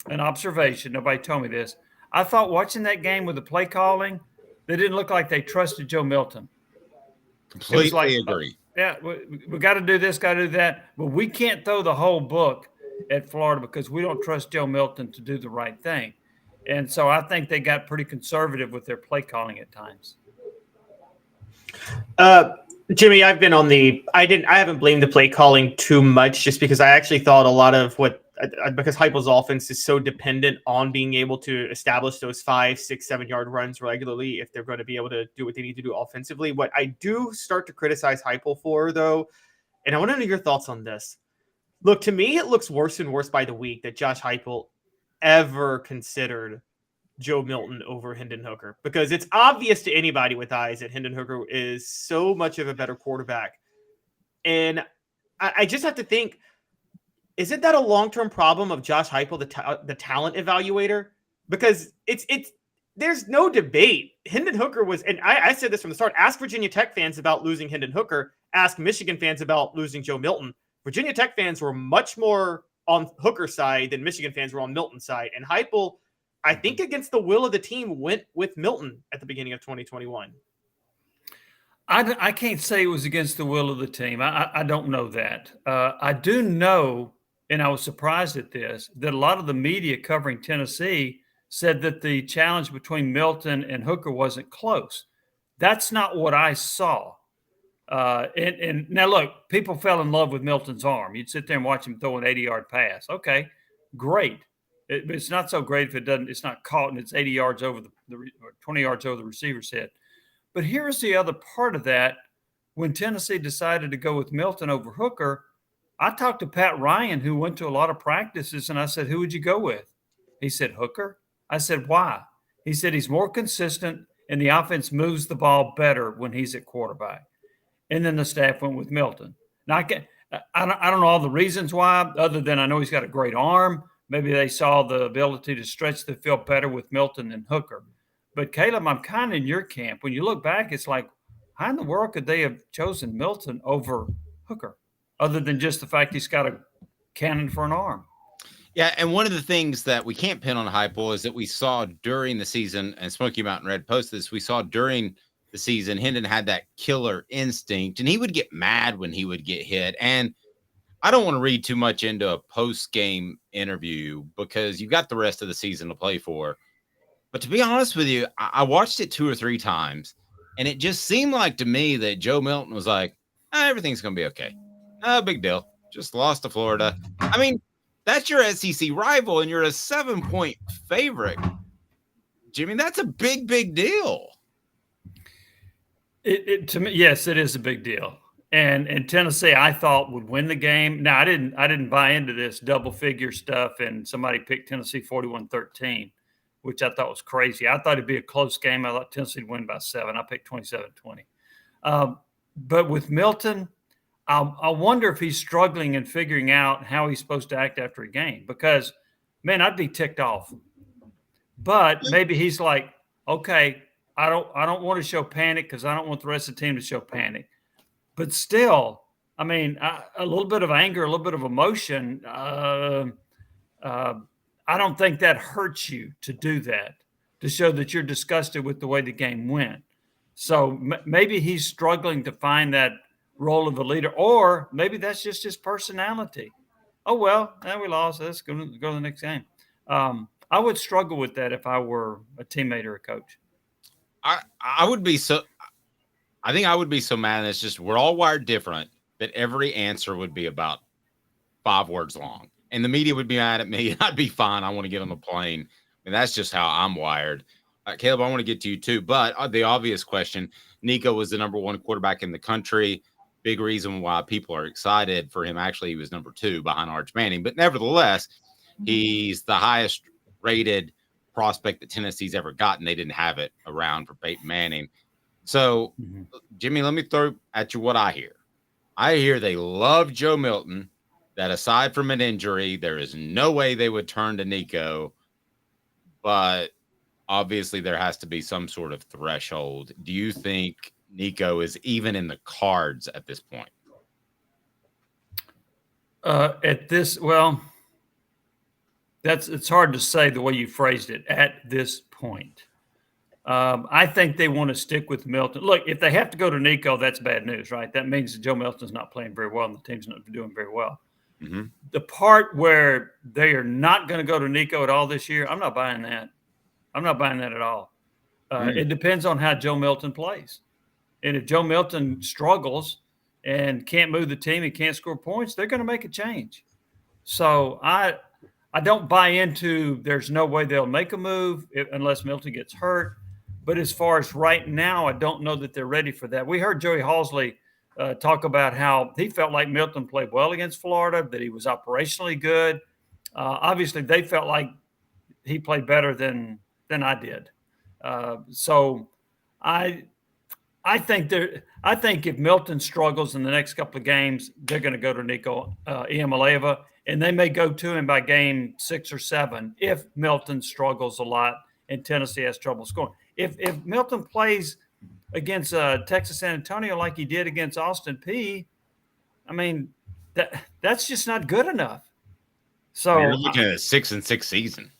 an observation, nobody told me this, I thought watching that game with the play calling, they didn't look like they trusted Joe Milton. Completely agree. Yeah, we got to do this, got to do that. But we can't throw the whole book at Florida because we don't trust Joe Milton to do the right thing. And so I think they got pretty conservative with their play calling at times. Jimmy, I've been on I haven't blamed the play calling too much just because I actually thought a lot of because Heupel's offense is so dependent on being able to establish those 5, 6, 7 yard runs regularly if they're going to be able to do what they need to do offensively. What I do start to criticize Heupel for, though, and I want to know your thoughts on this. Look, to me, it looks worse and worse by the week that Josh Heupel ever considered Joe Milton over Hendon Hooker, because it's obvious to anybody with eyes that Hendon Hooker is so much of a better quarterback. And I just have to think, isn't that a long-term problem of Josh Heupel, the talent evaluator? Because there's no debate. Hendon Hooker was, and I said this from the start, ask Virginia Tech fans about losing Hendon Hooker, ask Michigan fans about losing Joe Milton. Virginia Tech fans were much more on Hooker's side than Michigan fans were on Milton's side. And Heupel, I think against the will of the team, went with Milton at the beginning of 2021. I can't say it was against the will of the team. I don't know that. I do know, and I was surprised at this, that a lot of the media covering Tennessee said that the challenge between Milton and Hooker wasn't close. That's not what I saw. And now, look, people fell in love with Milton's arm. You'd sit there and watch him throw an 80-yard pass. Okay, great. It's not so great if it's not caught and it's 80 yards over or 20 yards over the receiver's head. But here's the other part of that. When Tennessee decided to go with Milton over Hooker, I talked to Pat Ryan, who went to a lot of practices, and I said, who would you go with? He said, Hooker. I said, why? He said, he's more consistent and the offense moves the ball better when he's at quarterback. And then the staff went with Milton. Now, I don't know all the reasons why, other than I know he's got a great arm. Maybe they saw the ability to stretch the field better with Milton than Hooker. But, Caleb, I'm kind of in your camp. When you look back, it's like, how in the world could they have chosen Milton over Hooker, other than just the fact he's got a cannon for an arm? Yeah, and one of the things that we can't pin on Heupel is that we saw during the season, and Smoky Mountain Red posted this, we saw during the season, Hendon had that killer instinct, and he would get mad when he would get hit. And I don't want to read too much into a post-game interview because you've got the rest of the season to play for. But to be honest with you, I watched it 2 or 3 times, and it just seemed like to me that Joe Milton was like, everything's going to be okay. No big deal. Just lost to Florida. I mean, that's your SEC rival, and you're a 7-point favorite. Jimmy, that's a big, big deal. To me, yes, it is a big deal. And Tennessee, I thought, would win the game. Now, I didn't buy into this double figure stuff, and somebody picked Tennessee 41-13, which I thought was crazy. I thought it'd be a close game. I thought Tennessee would win by 7. I picked 27-20. But with Milton, I wonder if he's struggling and figuring out how he's supposed to act after a game, because, man, I'd be ticked off. But maybe he's like, okay, I don't want to show panic because I don't want the rest of the team to show panic. But still, I mean, a little bit of anger, a little bit of emotion. I I don't think that hurts you to do that, to show that you're disgusted with the way the game went. So maybe he's struggling to find that role of a leader, or maybe that's just his personality. Oh, well, we lost. Let's go to the next game. I would struggle with that if I were a teammate or a coach. I would be so – I think I would be so mad. And it's just we're all wired different that every answer would be about 5 words long. And the media would be mad at me. I'd be fine. I want to get on the plane. And that's just how I'm wired. Caleb, I want to get to you too. But the obvious question, Nico was the number 1 quarterback in the country. Big reason why people are excited for him. Actually, he was number 2 behind Arch Manning. But nevertheless, he's the highest rated prospect that Tennessee's ever gotten. They didn't have it around for Peyton Manning. So, Jimmy, let me throw at you what I hear. I hear they love Joe Milton, that aside from an injury, there is no way they would turn to Nico. But obviously there has to be some sort of threshold. Do you think Nico is even in the cards at this point? It's hard to say the way you phrased it, at this point. I think they want to stick with Milton. Look, if they have to go to Nico, that's bad news, right? That means that Joe Milton's not playing very well and the team's not doing very well. Mm-hmm. The part where they are not going to go to Nico at all this year, I'm not buying that. I'm not buying that at all. It depends on how Joe Milton plays. And if Joe Milton struggles and can't move the team and can't score points, they're going to make a change. So I don't buy into there's no way they'll make a move unless Milton gets hurt. But as far as right now, I don't know that they're ready for that. We heard Joey Halsley talk about how he felt like Milton played well against Florida, that he was operationally good. Obviously, they felt like he played better than I did. So I think if Milton struggles in the next couple of games, they're going to go to Nico Iamaleava, and they may go to him by game 6 or 7 if Milton struggles a lot and Tennessee has trouble scoring. If Milton plays against Texas San Antonio like he did against Austin Peay, I mean, that's just not good enough. So you're looking at a 6-6 season.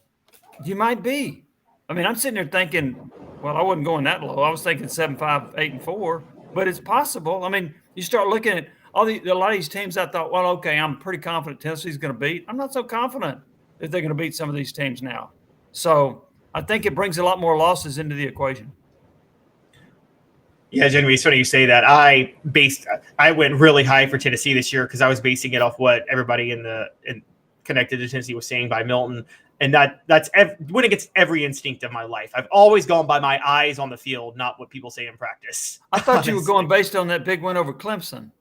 You might be. I mean, I'm sitting there thinking, well, I wasn't going that low. I was thinking 7-5, 8-4, but it's possible. I mean, you start looking at a lot of these teams. I thought, well, okay, I'm pretty confident Tennessee's going to beat. I'm not so confident that they're going to beat some of these teams now. So I think it brings a lot more losses into the equation. Yeah, Jimmy, it's funny you say that. I went really high for Tennessee this year because I was basing it off what everybody in connected to Tennessee was saying by Milton. And that's went against every instinct of my life. I've always gone by my eyes on the field, not what people say in practice. I thought you were going based on that big win over Clemson.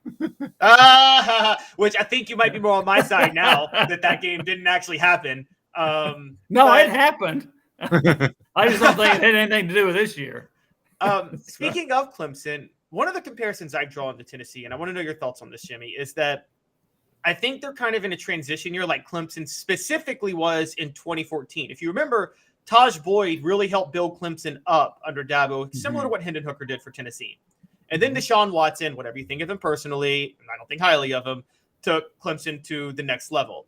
Which I think you might be more on my side now that game didn't actually happen. It happened. I just don't think it had anything to do with this year. Speaking of Clemson, one of the comparisons I draw into Tennessee, and I want to know your thoughts on this, Jimmy, is that I think they're kind of in a transition year like Clemson specifically was in 2014. If you remember, Taj Boyd really helped build Clemson up under Dabo, similar to what Hendon Hooker did for Tennessee. And then Deshaun Watson, whatever you think of him personally, and I don't think highly of him, took Clemson to the next level.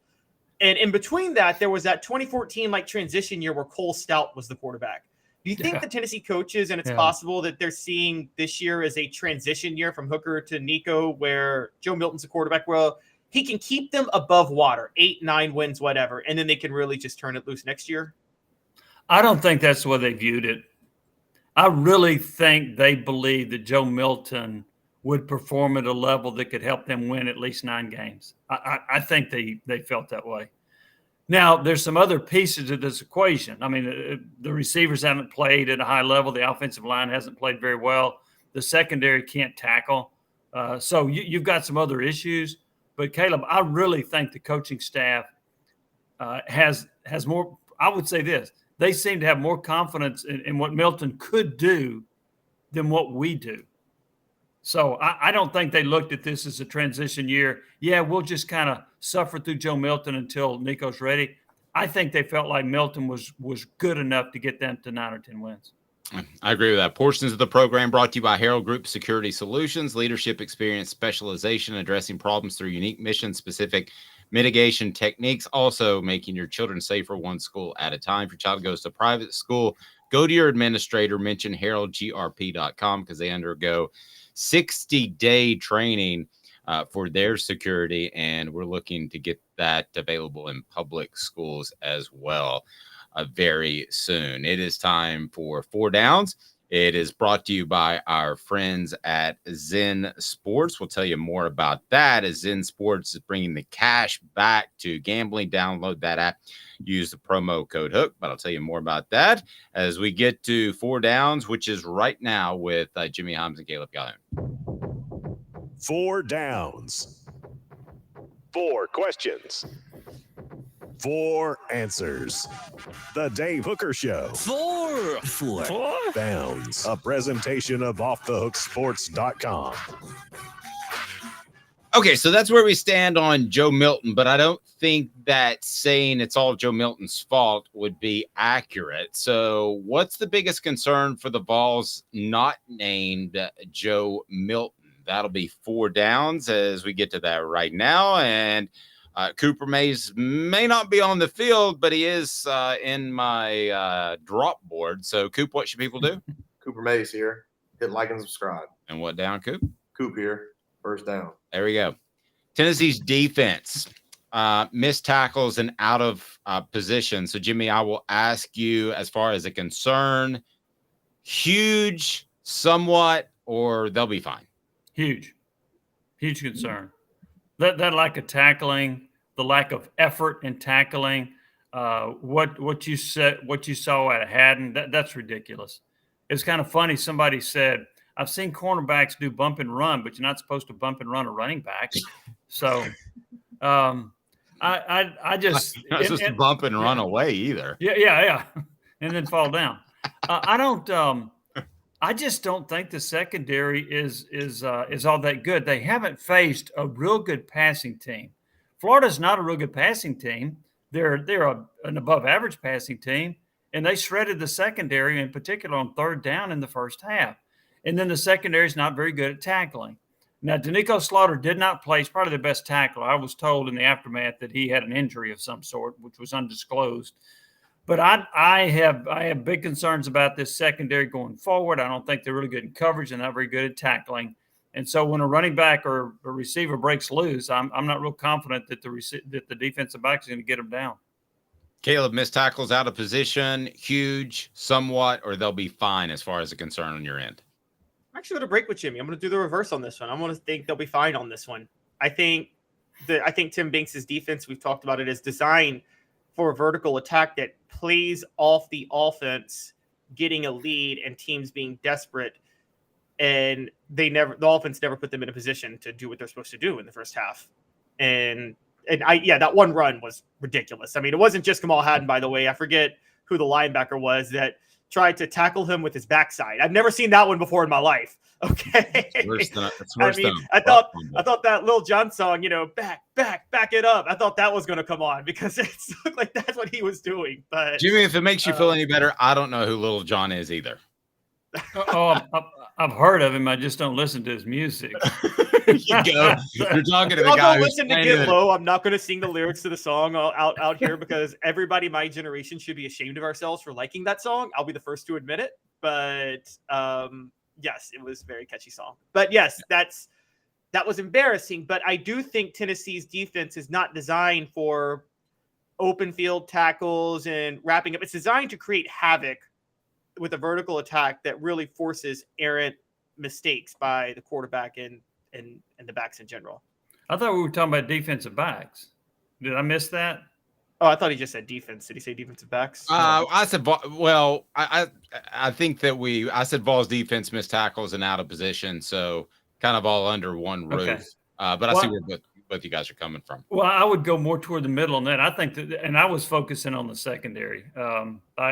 And in between that, there was that 2014 transition year where Cole Stout was the quarterback. Do you think the Tennessee coaches, and it's possible that they're seeing this year as a transition year from Hooker to Nico, where Joe Milton's the quarterback? Well, he can keep them above water, 8, 9 wins, whatever, and then they can really just turn it loose next year? I don't think that's the way they viewed it. I really think they believe that Joe Milton would perform at a level that could help them win at least 9 games. I think they felt that way. Now, there's some other pieces of this equation. I mean, the receivers haven't played at a high level. The offensive line hasn't played very well. The secondary can't tackle. So you've got some other issues. But, Caleb, I really think the coaching staff has more – I would say this. They seem to have more confidence in what Milton could do than what we do. So I don't think they looked at this as a transition year. Yeah, we'll just kind of suffer through Joe Milton until Nico's ready. I think they felt like Milton was good enough to get them to 9 or 10 wins. I agree with that. Portions of the program brought to you by Herald Group Security Solutions, leadership experience, specialization, addressing problems through unique mission-specific mitigation techniques, also making your children safer one school at a time. If your child goes to private school, go to your administrator, mention heraldgrp.com because they undergo 60-day training for their security, and we're looking to get that available in public schools as well very soon. It is time for Four Downs. It is brought to you by our friends at Zen Sports. We'll tell you more about that as Zen Sports is bringing the cash back to gambling. Download that app. Use the promo code HOOK, but I'll tell you more about that as we get to Four Downs, which is right now with Jimmy Hyams and Caleb Calhoun. Four Downs. 4 questions. 4 answers. The Dave Hooker Show. Four Downs. A presentation of offthehooksports.com. Okay, so that's where we stand on Joe Milton, but I don't think that saying it's all Joe Milton's fault would be accurate. So what's the biggest concern for the Vols not named Joe Milton? That'll be Four Downs as we get to that right now. And Cooper Mays may not be on the field, but he is in my drop board. So, Coop, what should people do? Cooper Mays here. Hit like and subscribe. And what down, Coop? Coop here. First down. There we go. Tennessee's defense, missed tackles and out of position. So, Jimmy, I will ask you as far as a concern, huge, somewhat, or they'll be fine? Huge concern. That lack of tackling, the lack of effort in tackling, what you saw at Haddon, that's ridiculous. It's kind of funny. Somebody said, I've seen cornerbacks do bump and run, but you're not supposed to bump and run a running back. So I just not supposed to bump and run away either. Yeah. And then fall down. I just don't think the secondary is all that good. They haven't faced a real good passing team. Florida's not a real good passing team. They're an above average passing team, and they shredded the secondary, in particular on third down in the first half. And then the secondary is not very good at tackling. Now, Danico Slaughter did not play. He's probably the best tackler. I was told in the aftermath that he had an injury of some sort, which was undisclosed. But I have big concerns about this secondary going forward. I don't think they're really good in coverage and not very good at tackling. And so when a running back or a receiver breaks loose, I'm not real confident that the defensive back is going to get them down. Caleb, missed tackles out of position, huge, somewhat, or they'll be fine as far as a concern on your end? I'm actually going to break with Jimmy. I'm going to do the reverse on this one. I'm going to think they'll be fine on this one. I think Tim Banks' defense, we've talked about it, is designed for a vertical attack that plays off the offense getting a lead and teams being desperate, and the offense never put them in a position to do what they're supposed to do in the first half. And that one run was ridiculous. I mean, it wasn't just Kamal Haddon, by the way. I forget who the linebacker was that tried to tackle him with his backside. I've never seen that one before in my life. Okay. I thought that Lil Jon song, back it up. I thought that was going to come on because it looked like that's what he was doing. But Jimmy, if it makes you feel any better, I don't know who Lil Jon is either. I've heard of him. I just don't listen to his music. You go. You're talking to the guy who's listen to Get Low. I'm not going to sing the lyrics to the song out here because everybody my generation should be ashamed of ourselves for liking that song. I'll be the first to admit it. But yes, it was a very catchy song. But yes, that was embarrassing. But I do think Tennessee's defense is not designed for open field tackles and wrapping up. It's designed to create havoc with a vertical attack that really forces errant mistakes by the quarterback and the backs in general. I thought we were talking about defensive backs. Did I miss that? Oh, I thought he just said defense. Did he say defensive backs? I said, well, I think that I said Vols defense missed tackles and out of position. So kind of all under one roof. Okay. But I see where both you guys are coming from. Well, I would go more toward the middle on that. I think that, and I was focusing on the secondary.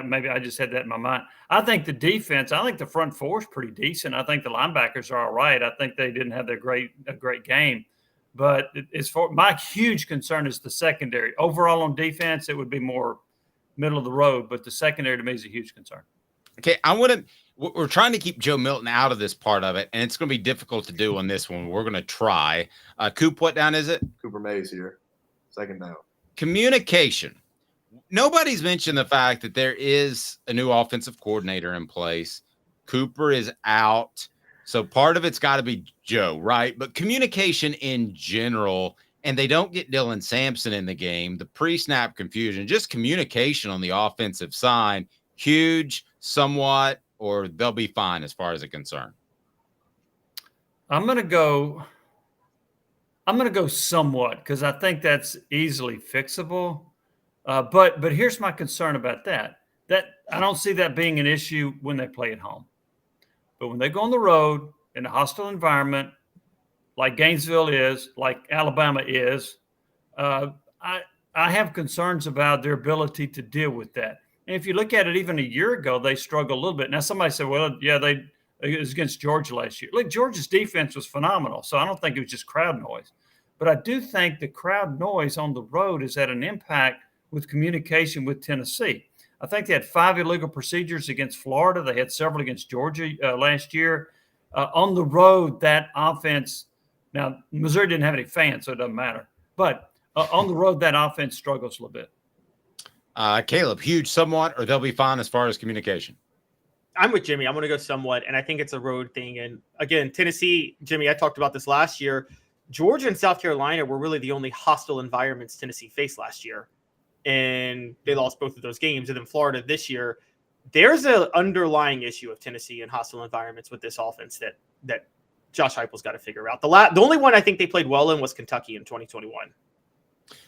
Maybe I just had that in my mind. I think the defense, I think the front four is pretty decent. I think the linebackers are all right. I think they didn't have a great game. But as far my huge concern is the secondary. Overall on defense, it would be more middle of the road, but the secondary to me is a huge concern. Okay, we're trying to keep Joe Milton out of this part of it, and it's going to be difficult to do on this one. We're going to try. Coop, what down is it? Cooper Mays here. Second down. Communication. Nobody's mentioned the fact that there is a new offensive coordinator in place. Cooper is out. So part of it's got to be Joe, right? But communication in general, and they don't get Dylan Sampson in the game, the pre-snap confusion, just communication on the offensive side, huge, somewhat, or they'll be fine as far as it's concerned. I'm going to go somewhat because I think that's easily fixable. But here's my concern about that. That I don't see that being an issue when they play at home. But when they go on the road in a hostile environment, like Gainesville is, like Alabama is, I have concerns about their ability to deal with that. And if you look at it, even a year ago, they struggled a little bit. Now, somebody said, well, yeah, it was against Georgia last year. Look, Georgia's defense was phenomenal, so I don't think it was just crowd noise. But I do think the crowd noise on the road has had an impact with communication with Tennessee. I think they had 5 illegal procedures against Florida. They had several against Georgia last year. On the road, that offense – now, Missouri didn't have any fans, so it doesn't matter. But on the road, that offense struggles a little bit. Caleb, huge somewhat, or they'll be fine as far as communication? I'm with Jimmy. I'm going to go somewhat, and I think it's a road thing. And, again, Tennessee – Jimmy, I talked about this last year. Georgia and South Carolina were really the only hostile environments Tennessee faced last year. And they lost both of those games. And then Florida this year, there's an underlying issue of Tennessee and hostile environments with this offense that Josh Heupel's got to figure out. The only one I think they played well in was Kentucky in 2021.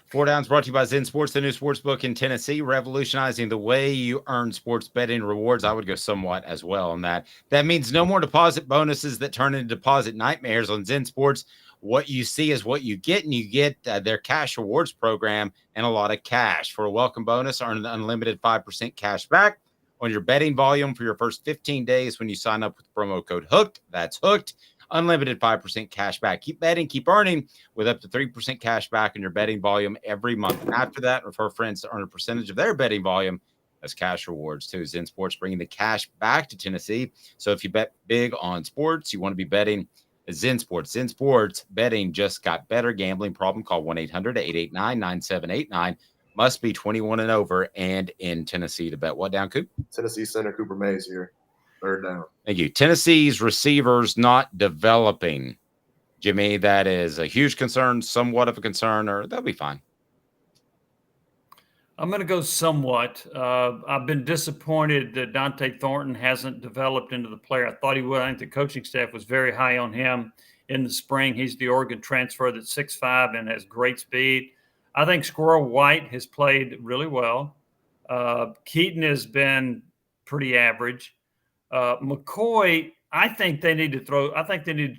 4 Downs brought to you by Zen Sports, the new sports book in Tennessee, revolutionizing the way you earn sports betting rewards. I would go somewhat as well on that. That means no more deposit bonuses that turn into deposit nightmares on Zen Sports. What you see is what you get, and you get their cash rewards program and a lot of cash. For a welcome bonus, earn an unlimited 5% cash back on your betting volume for your first 15 days when you sign up with promo code HOOKED. That's HOOKED. Unlimited 5% cash back. Keep betting, keep earning with up to 3% cash back on your betting volume every month. And after that, refer friends to earn a percentage of their betting volume as cash rewards too. Zen Sports bringing the cash back to Tennessee. So if you bet big on sports, you want to be betting Zen Sports. Zen Sports betting just got better. Gambling problem? Call 1-800-889-9789. Must be 21 and over and in Tennessee to bet. What down, Coop? Tennessee center Cooper Mays here. Third down. Thank you. Tennessee's receivers not developing. Jimmy, that is a huge concern, somewhat of a concern, or they'll be fine. I'm going to go somewhat. I've been disappointed that Dante Thornton hasn't developed into the player I thought he would. I think the coaching staff was very high on him in the spring. He's the Oregon transfer that's 6'5" and has great speed. I think Squirrel White has played really well. Keaton has been pretty average. McCoy, I think they need to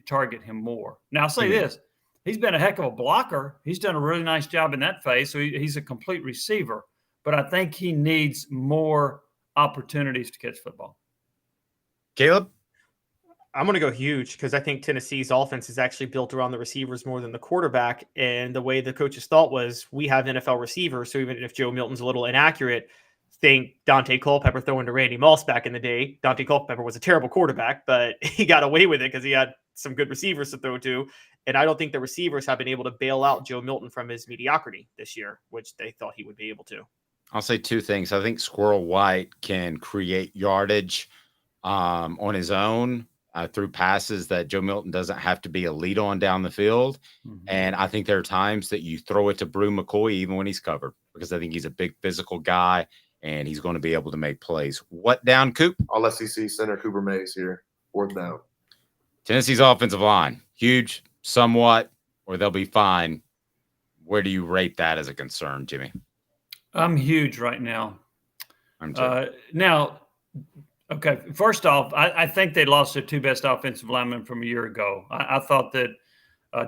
target him more. Now, I'll say this. He's been a heck of a blocker. He's done a really nice job in that phase, so he's a complete receiver. But I think he needs more opportunities to catch football. Caleb? I'm going to go huge because I think Tennessee's offense is actually built around the receivers more than the quarterback. And the way the coaches thought was we have NFL receivers, so even if Joe Milton's a little inaccurate, think Dante Culpepper throwing to Randy Moss back in the day. Dante Culpepper was a terrible quarterback, but he got away with it because he had some good receivers to throw to. And I don't think the receivers have been able to bail out Joe Milton from his mediocrity this year, which they thought he would be able to. I'll say 2 things. I think Squirrel White can create yardage on his own through passes that Joe Milton doesn't have to be a lead on down the field. Mm-hmm. And I think there are times that you throw it to Brew McCoy even when he's covered because I think he's a big physical guy and he's going to be able to make plays. What down, Coop? All SEC center Cooper Mays here. 4th down. Tennessee's offensive line, huge, somewhat, or they'll be fine. Where do you rate that as a concern, Jimmy? I'm huge right now. I'm too. Now, okay, first off, I think they lost their 2 best offensive linemen from a year ago. I thought that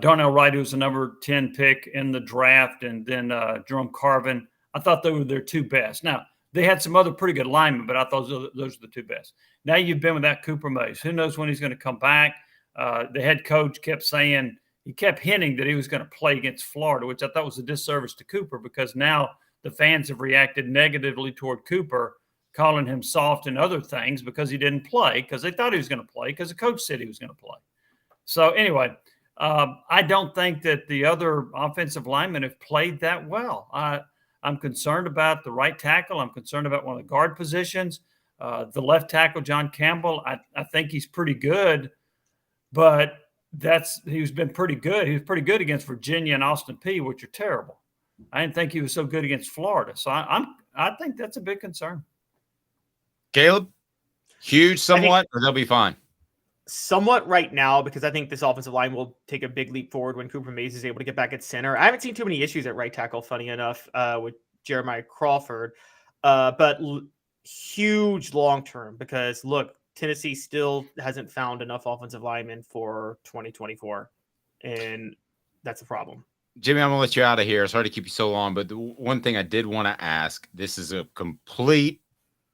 Darnell Wright, who was the number 10 pick in the draft, and then Jerome Carvin, I thought they were their 2 best. Now, they had some other pretty good linemen, but I thought those are the 2 best. Now you've been without Cooper Mays. Who knows when he's going to come back? The head coach kept saying, he kept hinting that he was going to play against Florida, which I thought was a disservice to Cooper because now the fans have reacted negatively toward Cooper, calling him soft and other things because he didn't play, because they thought he was going to play, because the coach said he was going to play. So anyway, I don't think that the other offensive linemen have played that well. I'm concerned about the right tackle. I'm concerned about one of the guard positions. The left tackle, John Campbell, I think he's pretty good, but he's been pretty good. He was pretty good against Virginia and Austin Peay, which are terrible. I didn't think he was so good against Florida. So I think that's a big concern. Caleb, huge somewhat, or they'll be fine? Somewhat right now, because I think this offensive line will take a big leap forward when Cooper Mays is able to get back at center. I haven't seen too many issues at right tackle, funny enough, with Jeremiah Crawford, but huge long-term, because look, Tennessee still hasn't found enough offensive linemen for 2024, and that's a problem. Jimmy, I'm going to let you out of here. Sorry to keep you so long, but the one thing I did want to ask, this is a complete,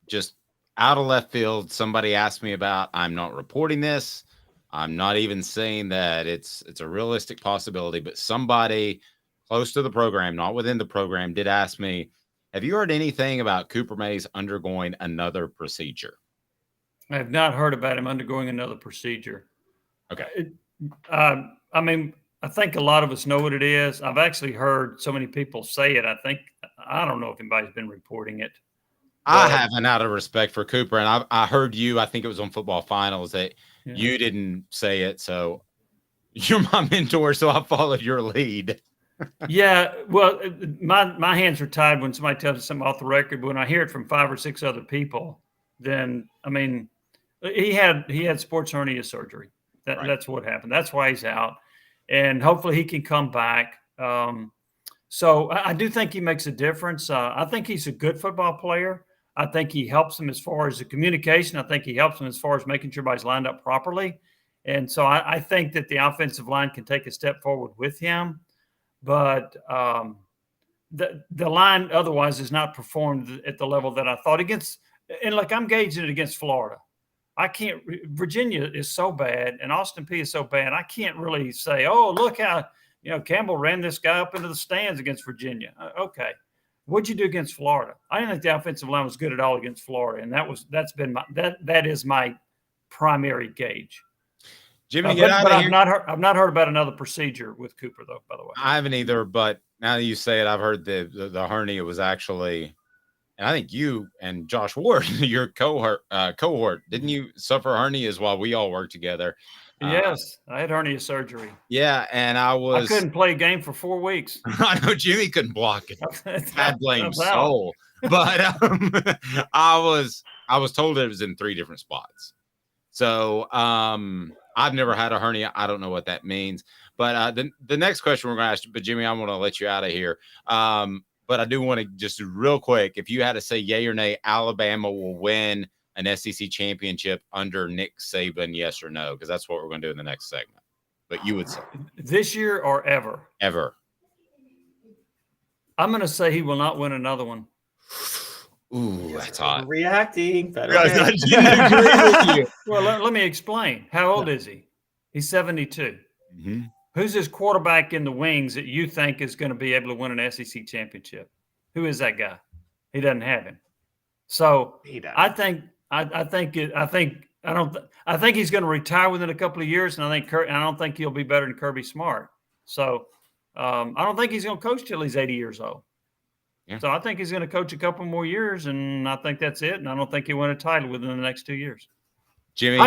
just out of left field. Somebody asked me about, I'm not reporting this. I'm not even saying that it's a realistic possibility, but somebody close to the program, not within the program, did ask me, have you heard anything about Cooper Mays undergoing another procedure? I have not heard about him undergoing another procedure. Okay. I mean, I think a lot of us know what it is. I've actually heard so many people say it. I don't know if anybody's been reporting it. I haven't, out of respect for Cooper. And I heard you, I think it was on Football Finals, that you didn't say it. So you're my mentor, so I followed your lead. Yeah, well, my hands are tied when somebody tells me something off the record. But when I hear it from 5 or 6 other people, then, I mean, he had sports hernia surgery. That's what happened. That's why he's out. And hopefully he can come back. So I do think he makes a difference. I think he's a good football player. I think he helps them as far as the communication. I think he helps them as far as making sure everybody's lined up properly. And so I think that the offensive line can take a step forward with him. But the line otherwise has not performed at the level that I thought against. And like, I'm gauging it against Florida. Virginia is so bad and Austin Peay is so bad. I can't really say, oh, look how, Campbell ran this guy up into the stands against Virginia. Okay. What'd you do against Florida? I didn't think the offensive line was good at all against Florida. And that is my primary gauge. Jimmy, but I've not heard about another procedure with Cooper, though, by the way. I haven't either, but now that you say it, I've heard the hernia was actually, and I think you and Josh Ward, your cohort, didn't you suffer hernias while we all worked together? Yes, I had hernia surgery. Yeah, and I couldn't play a game for 4 weeks. I know Jimmy couldn't block it. I blame soul, but I was told it was in 3 different spots. So I've never had a hernia. I don't know what that means. But the next question we're going to ask you, but Jimmy, I'm going to let you out of here. But I do want to just real quick, if you had to say yay or nay, Alabama will win an SEC championship under Nick Saban, yes or no? Because that's what we're going to do in the next segment. But you would say. This year or ever? Ever. I'm going to say he will not win another one. Ooh, that's hot. Reacting. I didn't agree with you. Well, let me explain. How old is he? He's 72. Mm-hmm. Who's his quarterback in the wings that you think is going to be able to win an SEC championship? Who is that guy? He doesn't have him. So I think he's going to retire within a couple of years, and I don't think he'll be better than Kirby Smart. So I don't think he's going to coach till he's 80 years old. Yeah. So I think he's going to coach a couple more years, and I think that's it. And I don't think he'll win a title within the next 2 years. Jimmy,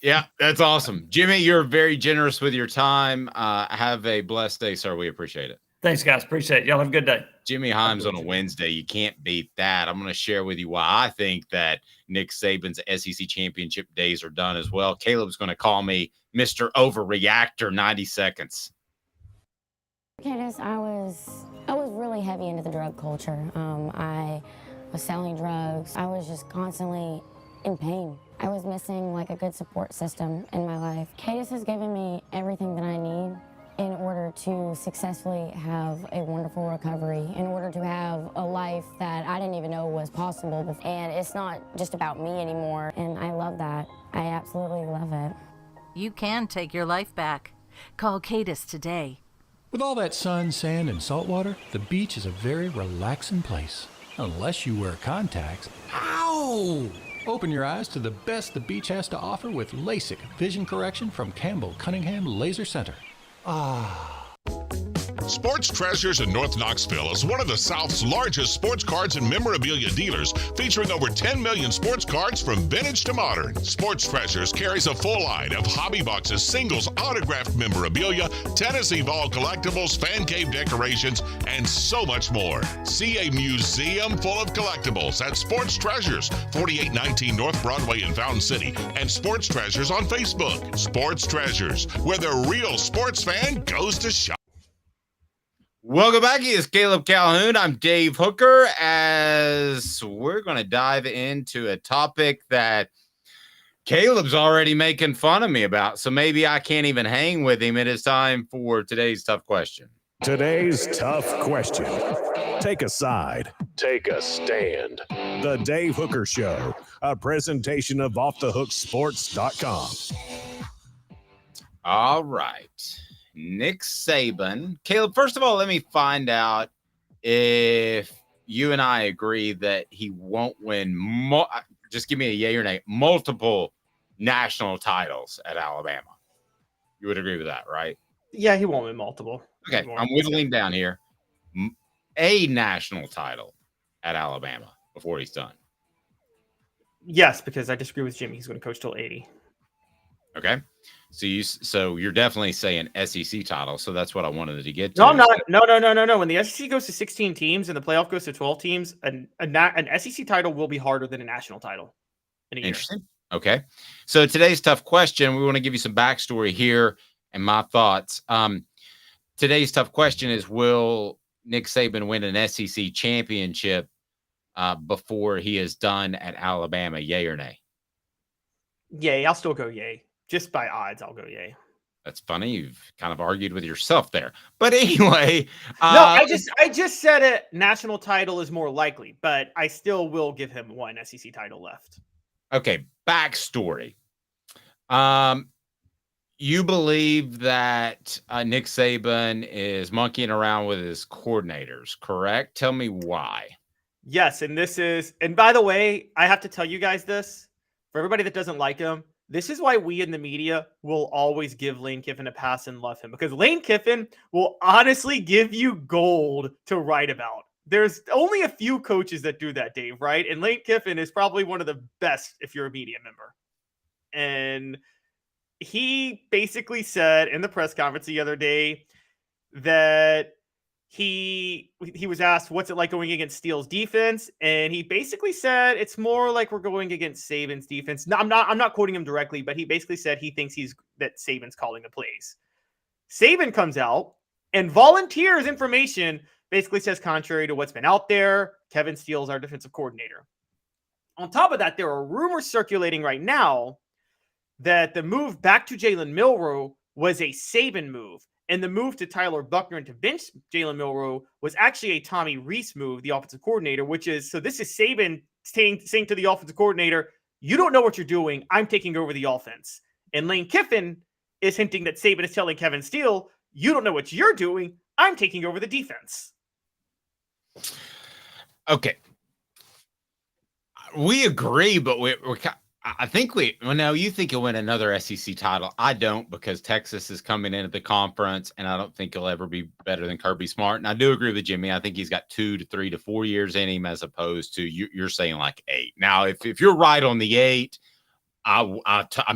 yeah, that's awesome. Jimmy, you're very generous with your time. Have a blessed day, sir. We appreciate it. Thanks, guys. Appreciate it. Y'all have a good day. Jimmy Hyams on a Wednesday. You can't beat that. I'm going to share with you why I think that Nick Saban's SEC championship days are done as well. Caleb's going to call me Mr. Overreactor 90 seconds. Candace, I was really heavy into the drug culture. I was selling drugs. I was just constantly in pain. I was missing like a good support system in my life. Candace has given me everything that I need in order to successfully have a wonderful recovery, in order to have a life that I didn't even know was possible. And it's not just about me anymore, and I love that. I absolutely love it. You can take your life back. Call Cadis today. With all that sun, sand, and salt water, the beach is a very relaxing place. Unless you wear contacts. Ow! Open your eyes to the best the beach has to offer with LASIK vision correction from Campbell Cunningham Laser Center. Sports Treasures in North Knoxville is one of the South's largest sports cards and memorabilia dealers, featuring over 10 million sports cards from vintage to modern. Sports Treasures carries a full line of hobby boxes, singles, autographed memorabilia, Tennessee Vol collectibles, fan cave decorations, and so much more. See a museum full of collectibles at Sports Treasures, 4819 North Broadway in Fountain City, and Sports Treasures on Facebook. Sports Treasures, where the real sports fan goes to shop. Welcome back. It's Caleb Calhoun. I'm Dave Hooker, as we're going to dive into a topic that Caleb's already making fun of me about, so maybe I can't even hang with him. It is time for today's tough question. Today's tough question. Take a side. Take a stand. The Dave Hooker Show, a presentation of offthehooksports.com. All right. Nick Saban. Caleb, first of all, let me find out if you and I agree that he won't win, just give me a yay or nay, multiple national titles at Alabama. You would agree with that, right? Yeah, he won't win multiple. Okay, I'm whittling down here. A national title at Alabama before he's done. Yes, because I disagree with Jimmy. He's going to coach till 80. Okay. So you're definitely saying SEC title. So that's what I wanted to get to. No, I'm not. No. When the SEC goes to 16 teams and the playoff goes to 12 teams, an SEC title will be harder than a national title in a year. Interesting. Okay. So today's tough question, we want to give you some backstory here and my thoughts. Today's tough question is, will Nick Saban win an SEC championship before he is done at Alabama? Yay or nay? Yay. I'll still go yay. Just by odds, I'll go yay. That's funny. You've kind of argued with yourself there. But anyway. No, I just said it. National title is more likely, but I still will give him one SEC title left. Okay. Backstory. You believe that Nick Saban is monkeying around with his coordinators, correct? Tell me why. Yes, and by the way, I have to tell you guys this. For everybody that doesn't like him, this is why we in the media will always give Lane Kiffin a pass and love him, because Lane Kiffin will honestly give you gold to write about. There's only a few coaches that do that, Dave, right? And Lane Kiffin is probably one of the best if you're a media member. And he basically said in the press conference the other day that he was asked, what's it like going against Steele's defense? And he basically said, it's more like we're going against Saban's defense. No, I'm not quoting him directly, but he basically said he thinks that Saban's calling the plays. Saban comes out and volunteers information, basically says contrary to what's been out there, Kevin Steele's our defensive coordinator. On top of that, there are rumors circulating right now that the move back to Jalen Milroe was a Saban move. And the move to Tyler Buckner and to bench Jalen Milroe was actually a Tommy Rees move, the offensive coordinator, so this is Saban saying to the offensive coordinator, you don't know what you're doing. I'm taking over the offense. And Lane Kiffin is hinting that Saban is telling Kevin Steele, you don't know what you're doing. I'm taking over the defense. Okay. We agree, but I think you think he'll win another SEC title. I don't, because Texas is coming into the conference, and I don't think he'll ever be better than Kirby Smart. And I do agree with Jimmy. I think he's got 2 to 3 to 4 years in him, as opposed to you're saying like 8. Now, if you're right on the 8, I'm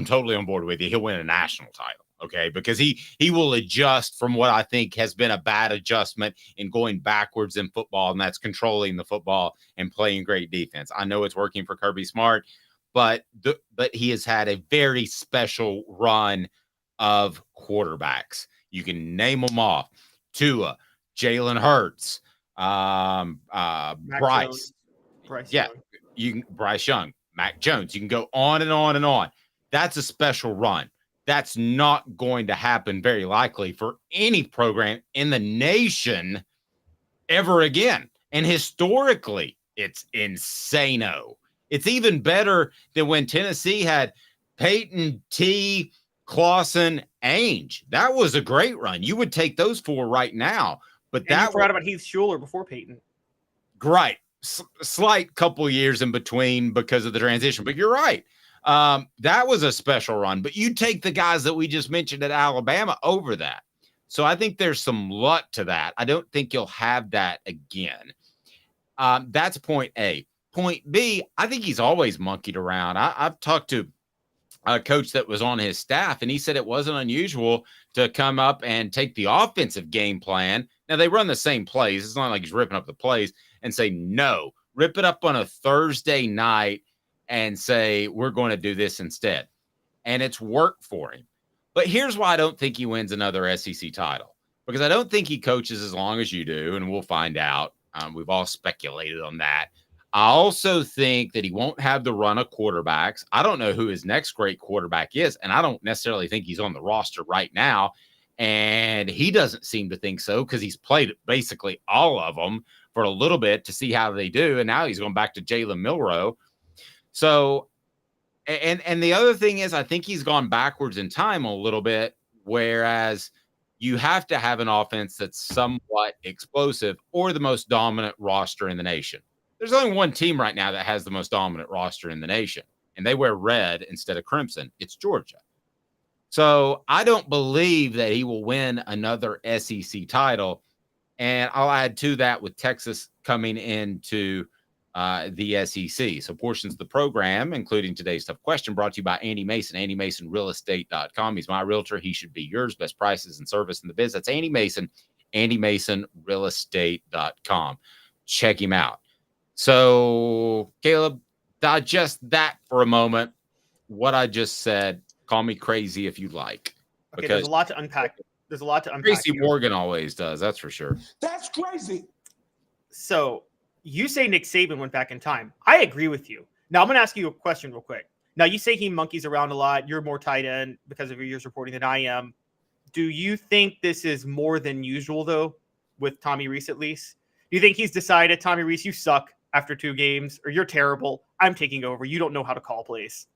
totally on board with you. He'll win a national title. Okay, because he will adjust from what I think has been a bad adjustment in going backwards in football, and that's controlling the football and playing great defense. I know it's working for Kirby Smart, but he has had a very special run of quarterbacks. You can name them off: Tua, Jalen Hurts, Bryce Young. Bryce Young, Mac Jones. You can go on and on and on. That's a special run. That's not going to happen very likely for any program in the nation ever again. And historically, it's insano. It's even better than when Tennessee had Peyton, T, Clausen, Ainge. That was a great run. You would take those 4 right now. But you forgot about Heath Schuler before Peyton. Right. slight couple years in between because of the transition. But you're right. That was a special run. But you take the guys that we just mentioned at Alabama over that. So I think there's some luck to that. I don't think you'll have that again. That's point A. Point B, I think he's always monkeyed around. I've talked to a coach that was on his staff, and he said it wasn't unusual to come up and take the offensive game plan. Now, they run the same plays. It's not like he's ripping up the plays and say, no, rip it up on a Thursday night and say, we're going to do this instead. And it's worked for him. But here's why I don't think he wins another SEC title, because I don't think he coaches as long as you do, and we'll find out. We've all speculated on that. I also think that he won't have the run of quarterbacks. I don't know who his next great quarterback is, and I don't necessarily think he's on the roster right now. And he doesn't seem to think so because he's played basically all of them for a little bit to see how they do. And now he's going back to Jalen Milroe. So, and the other thing is, I think he's gone backwards in time a little bit, whereas you have to have an offense that's somewhat explosive or the most dominant roster in the nation. There's only one team right now that has the most dominant roster in the nation, and they wear red instead of crimson. It's Georgia. So I don't believe that he will win another SEC title. And I'll add to that with Texas coming into the SEC. So portions of the program, including today's tough question, brought to you by Andy Mason, AndyMasonRealEstate.com. He's my realtor. He should be yours. Best prices and service in the biz. That's Andy Mason, AndyMasonRealEstate.com. Check him out. So, Caleb, digest that for a moment. What I just said, call me crazy if you like. Okay, there's a lot to unpack. Tracy Morgan always does, that's for sure. That's crazy. So, you say Nick Saban went back in time. I agree with you. Now, I'm going to ask you a question real quick. Now, you say he monkeys around a lot. You're more tight end because of your years reporting than I am. Do you think this is more than usual, though, with Tommy Rees at least? Do you think he's decided, Tommy Rees, you suck after 2 games, or you're terrible, I'm taking over, you don't know how to call plays?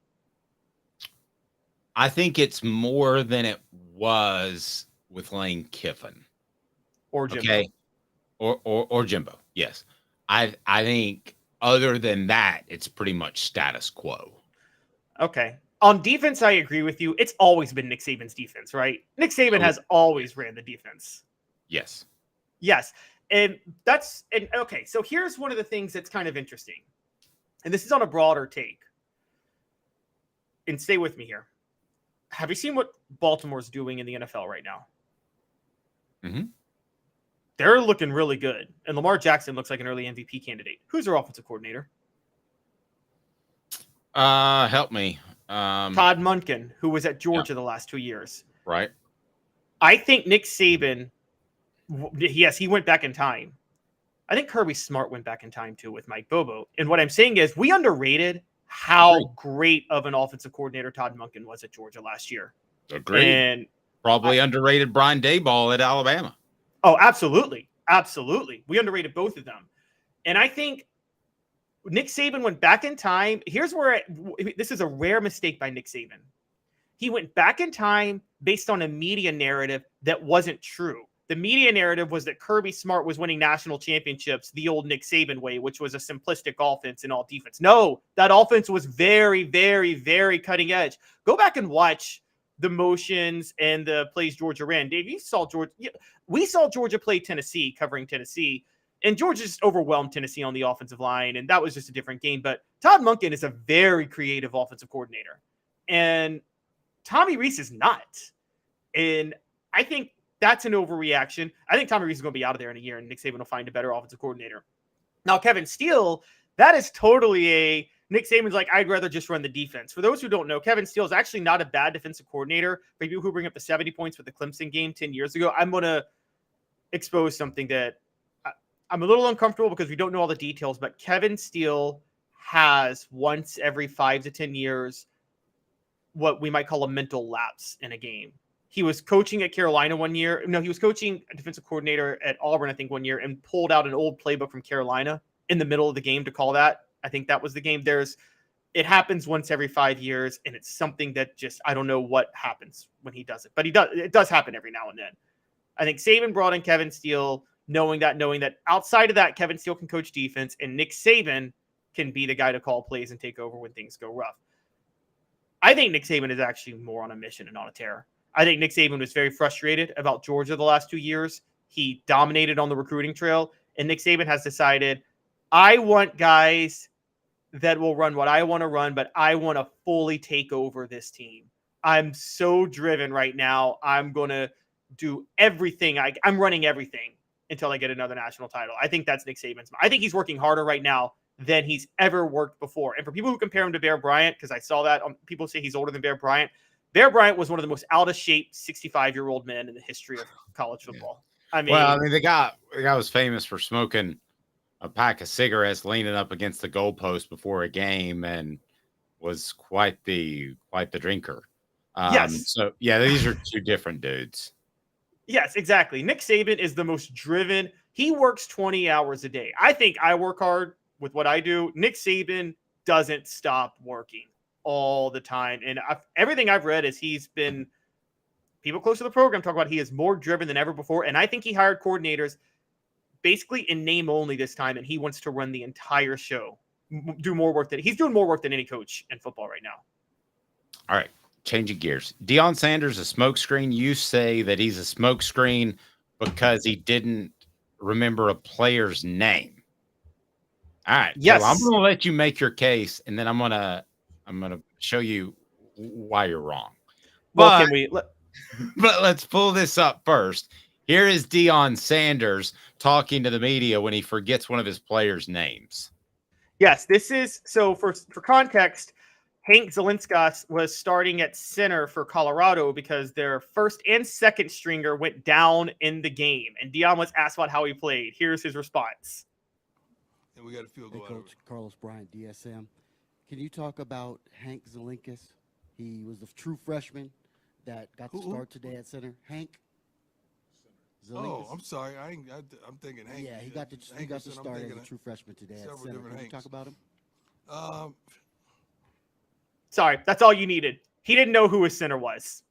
I think it's more than it was with Lane Kiffin. Or Jimbo. Okay? Or Jimbo, yes. I think other than that, it's pretty much status quo. Okay. On defense, I agree with you. It's always been Nick Saban's defense, right? Nick Saban has always ran the defense. Yes. Yes. And okay, so here's one of the things that's kind of interesting. And this is on a broader take. And stay with me here. Have you seen what Baltimore's doing in the NFL right now? Mm-hmm. They're looking really good. And Lamar Jackson looks like an early MVP candidate. Who's their offensive coordinator? Help me. Todd Monken, who was at Georgia the last 2 years. Right. I think Nick Saban, yes, he went back in time. I think Kirby Smart went back in time too with Mike Bobo. And what I'm saying is we underrated how great of an offensive coordinator Todd Monken was at Georgia last year. Agreed. And probably underrated Brian Daboll at Alabama. Oh, absolutely. Absolutely. We underrated both of them. And I think Nick Saban went back in time. Here's where this is a rare mistake by Nick Saban. He went back in time based on a media narrative that wasn't true. The media narrative was that Kirby Smart was winning national championships the old Nick Saban way, which was a simplistic offense and all defense. No, that offense was very, very, very cutting edge. Go back and watch the motions and the plays Georgia ran. Dave, we saw Georgia play Tennessee, covering Tennessee, and Georgia just overwhelmed Tennessee on the offensive line, and that was just a different game. But Todd Monken is a very creative offensive coordinator, and Tommy Rees is not. And I think that's an overreaction. I think Tommy Rees is going to be out of there in a year, and Nick Saban will find a better offensive coordinator. Now, Kevin Steele, that is totally a Nick Saban's like, I'd rather just run the defense. For those who don't know, Kevin Steele is actually not a bad defensive coordinator. For people who bring up the 70 points with the Clemson game 10 years ago, I'm going to expose something that I'm a little uncomfortable because we don't know all the details, but Kevin Steele has once every 5 to 10 years what we might call a mental lapse in a game. He was coaching at Carolina one year. No, he was coaching a defensive coordinator at Auburn, I think, one year, and pulled out an old playbook from Carolina in the middle of the game to call that. I think that was the game. It happens once every 5 years, and it's something that just, I don't know what happens when he does it, but it does happen every now and then. I think Saban brought in Kevin Steele knowing that outside of that, Kevin Steele can coach defense and Nick Saban can be the guy to call plays and take over when things go rough. I think Nick Saban is actually more on a mission and on a tear. I think Nick Saban was very frustrated about Georgia the last 2 years. He dominated on the recruiting trail, and Nick Saban has decided, I want guys that will run what I want to run, but I want to fully take over this team. I'm so driven right now. I'm going to do everything. I'm running everything until I get another national title. I think that's Nick Saban's. I think he's working harder right now than he's ever worked before. And for people who compare him to Bear Bryant, because I saw that people say he's older than Bear Bryant was one of the most out of shape 65-year-old men in the history of college football. I mean, the guy was famous for smoking a pack of cigarettes, leaning up against the goalpost before a game, and was quite the drinker. Yes. So yeah, these are two different dudes. Yes, exactly. Nick Saban is the most driven. He works 20 hours a day. I think I work hard with what I do. Nick Saban doesn't stop working all the time. And everything I've read is he's been, people close to the program talk about he is more driven than ever before. And I think he hired coordinators basically in name only this time. And he wants to run the entire show, do more work he's doing more work than any coach in football right now. All right. Changing gears. Deion Sanders, a smokescreen. You say that he's a smokescreen because he didn't remember a player's name. All right. Yes. So I'm going to let you make your case, and then I'm going to show you why you're wrong. Well, But let's pull this up first. Here is Deion Sanders talking to the media when he forgets one of his players' names. Yes, this is so for context. Hank Zelinskas was starting at center for Colorado because their first and second stringer went down in the game. And Deion was asked about how he played. Here's his response. And we got a field goal. Hey, Coach Carlos Bryant, DSM. Can you talk about Hank Zelinskas? He was the true freshman that got the start today at center. Hank Zelinskas. Oh, I'm sorry. I'm thinking Hank. Yeah, he got the start as a true freshman today at center. Can you talk about him? Sorry, that's all you needed. He didn't know who his center was.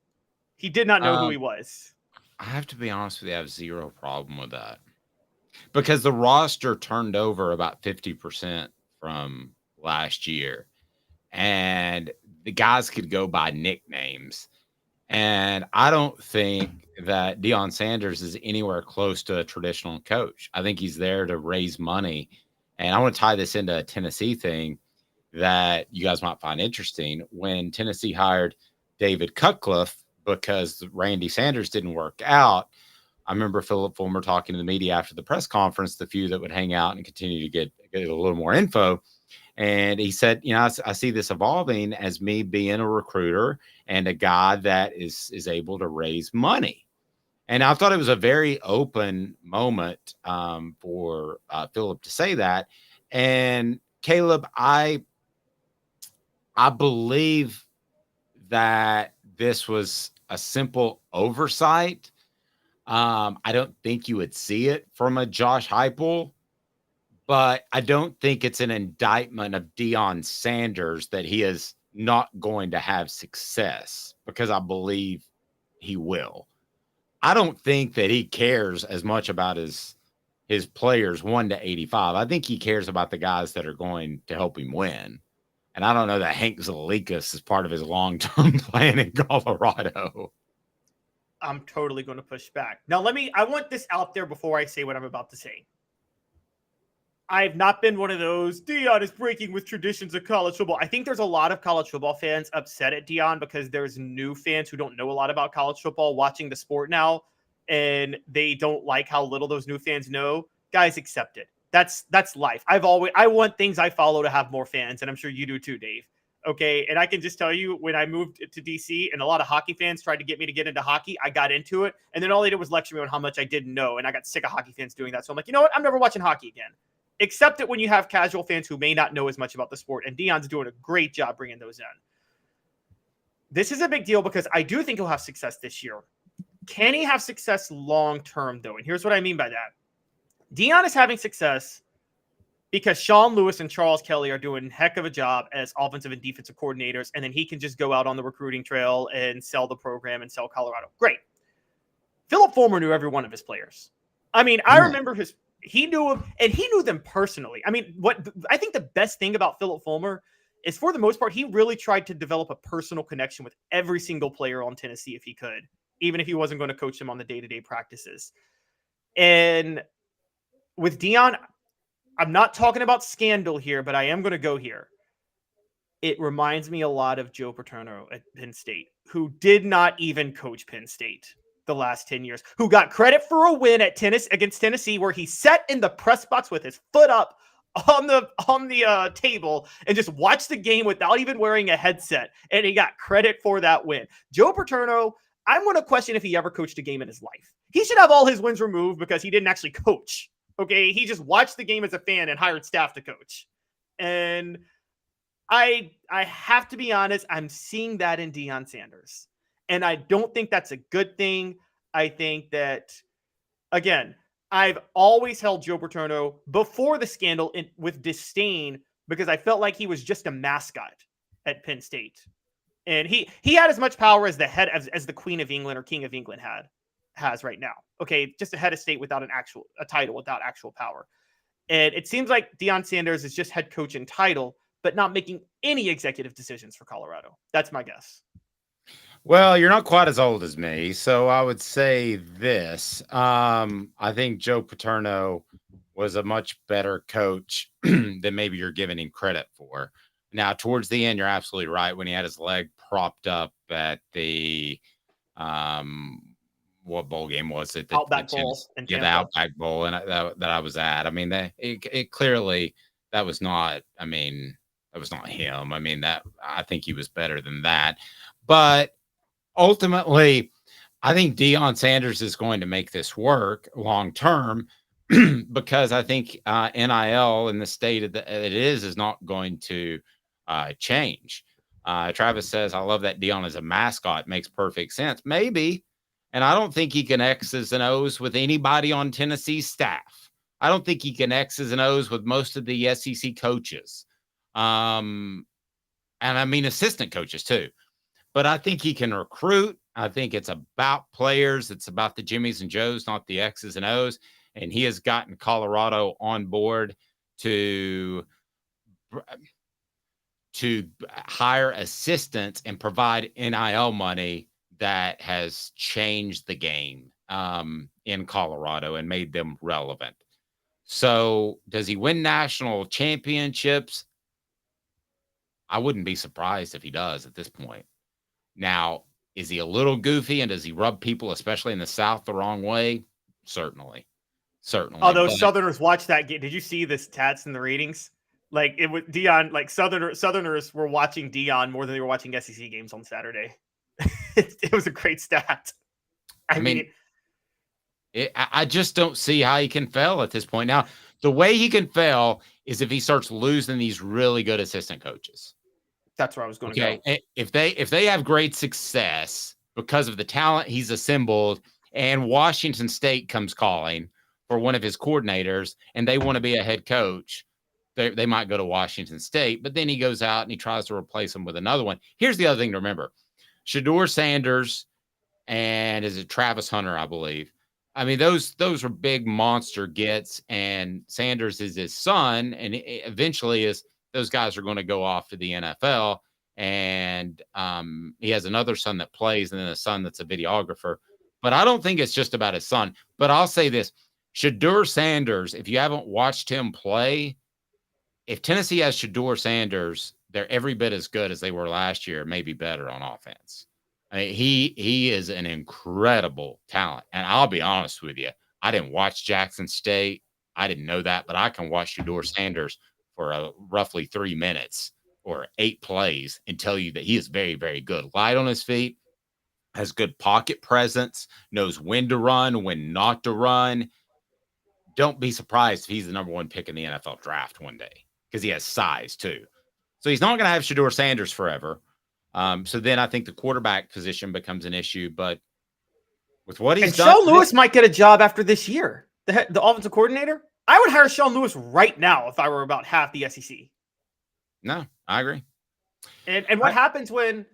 He did not know who he was. I have to be honest with you, I have zero problem with that. Because the roster turned over about 50% from last year. And the guys could go by nicknames. And I don't think that Deion Sanders is anywhere close to a traditional coach. I think he's there to raise money. And I want to tie this into a Tennessee thing that you guys might find interesting. When Tennessee hired David Cutcliffe because Randy Sanders didn't work out, I remember Philip Fulmer talking to the media after the press conference, the few that would hang out and continue to get a little more info. And he said, I see this evolving as me being a recruiter and a guy that is able to raise money. And I thought it was a very open moment for Philip to say that. And Caleb, I believe that this was a simple oversight. I don't think you would see it from a Josh Heupel, but I don't think it's an indictment of Deion Sanders that he is not going to have success, because I believe he will. I don't think that he cares as much about his players 1 to 85. I think he cares about the guys that are going to help him win. And I don't know that Hank Zelinskas is part of his long-term plan in Colorado. I'm totally going to push back. Now, I want this out there before I say what I'm about to say. I've not been one of those, Deion is breaking with traditions of college football. I think there's a lot of college football fans upset at Deion because there's new fans who don't know a lot about college football watching the sport now, and they don't like how little those new fans know. Guys, accept it. That's life. I want things I follow to have more fans, and I'm sure you do too, Dave. Okay, and I can just tell you, when I moved to DC and a lot of hockey fans tried to get me to get into hockey, I got into it, and then all they did was lecture me on how much I didn't know, and I got sick of hockey fans doing that. So I'm like, you know what? I'm never watching hockey again. Accept it when you have casual fans who may not know as much about the sport, and Deion's doing a great job bringing those in. This is a big deal because I do think he'll have success this year. Can he have success long-term, though? And here's what I mean by that. Deion is having success because Sean Lewis and Charles Kelly are doing a heck of a job as offensive and defensive coordinators, and then he can just go out on the recruiting trail and sell the program and sell Colorado. Great. Philip Fulmer knew every one of his players. I mean, I remember he knew him, and he knew them personally. I mean, I think the best thing about Philip Fulmer is, for the most part, he really tried to develop a personal connection with every single player on Tennessee if he could, even if he wasn't going to coach them on the day-to-day practices. And with Deion, I'm not talking about scandal here, but I am going to go here. It reminds me a lot of Joe Paterno at Penn State, who did not even coach Penn State the last 10 years, who got credit for a win at against Tennessee, where he sat in the press box with his foot up on the table and just watched the game without even wearing a headset, and he got credit for that win. Joe Paterno, I'm going to question if he ever coached a game in his life. He should have all his wins removed because he didn't actually coach. Okay, he just watched the game as a fan and hired staff to coach. And I have to be honest, I'm seeing that in Deion Sanders. And I don't think that's a good thing. I think that, again, I've always held Joe Paterno before the scandal with disdain because I felt like he was just a mascot at Penn State. And he had as much power as the head as the Queen of England or King of England has right now. Okay, just a head of state without a title, without actual power. And it seems like Deion Sanders is just head coach in title, but not making any executive decisions for Colorado. That's my guess. Well, you're not quite as old as me, so I would say this. I think Joe Paterno was a much better coach than maybe you're giving him credit for. Now, towards the end, you're absolutely right. When he had his leg propped up at the what bowl game was it? Outback Bowl. The Outback Bowl, and that I was at. I mean, it clearly that was not. I mean, that was not him. I mean, I think he was better than that. But ultimately, I think Deion Sanders is going to make this work long term because I think NIL in the state that it is not going to change. Travis says, I love that Deion is a mascot. Makes perfect sense. Maybe. And I don't think he can X's and O's with anybody on Tennessee's staff. I don't think he can X's and O's with most of the SEC coaches. And I mean assistant coaches too. But I think he can recruit. I think it's about players. It's about the Jimmies and Joes, not the X's and O's. And he has gotten Colorado on board to hire assistants and provide NIL money that has changed the game in Colorado and made them relevant. So does he win national championships? I wouldn't be surprised if he does at this point. Now, is he a little goofy and does he rub people, especially in the South, the wrong way? Certainly. Although Southerners watch that game. Did you see the stats and the ratings? Like it was Deion, like Southerners were watching Deion more than they were watching SEC games on Saturday. It was a great stat. I mean, I just don't see how he can fail at this point. Now, the way he can fail is if he starts losing these really good assistant coaches. That's where I was going to go. If they have great success because of the talent he's assembled and Washington State comes calling for one of his coordinators and they want to be a head coach, they might go to Washington State, but then he goes out and he tries to replace him with another one. Here's the other thing to remember. Shedeur Sanders and is it Travis Hunter, I believe. I mean, those are big monster gets, and Sanders is his son, and eventually those guys are going to go off to the NFL, and he has another son that plays and then a son that's a videographer. But I don't think it's just about his son. But I'll say this. Shedeur Sanders, if you haven't watched him play, if Tennessee has Shedeur Sanders, they're every bit as good as they were last year, maybe better on offense. I mean, he is an incredible talent. And I'll be honest with you, I didn't watch Jackson State. I didn't know that, but I can watch Shedeur Sanders for roughly 3 minutes or 8 plays and tell you that he is very, very good. Light on his feet, has good pocket presence, knows when to run, when not to run. Don't be surprised if he's the number 1 pick in the NFL draft one day because he has size too. So he's not going to have Shedeur Sanders forever. So then I think the quarterback position becomes an issue. But with what he's done, Sean Lewis might get a job after this year. The offensive coordinator. I would hire Sean Lewis right now if I were about half the SEC. No, I agree. And what happens when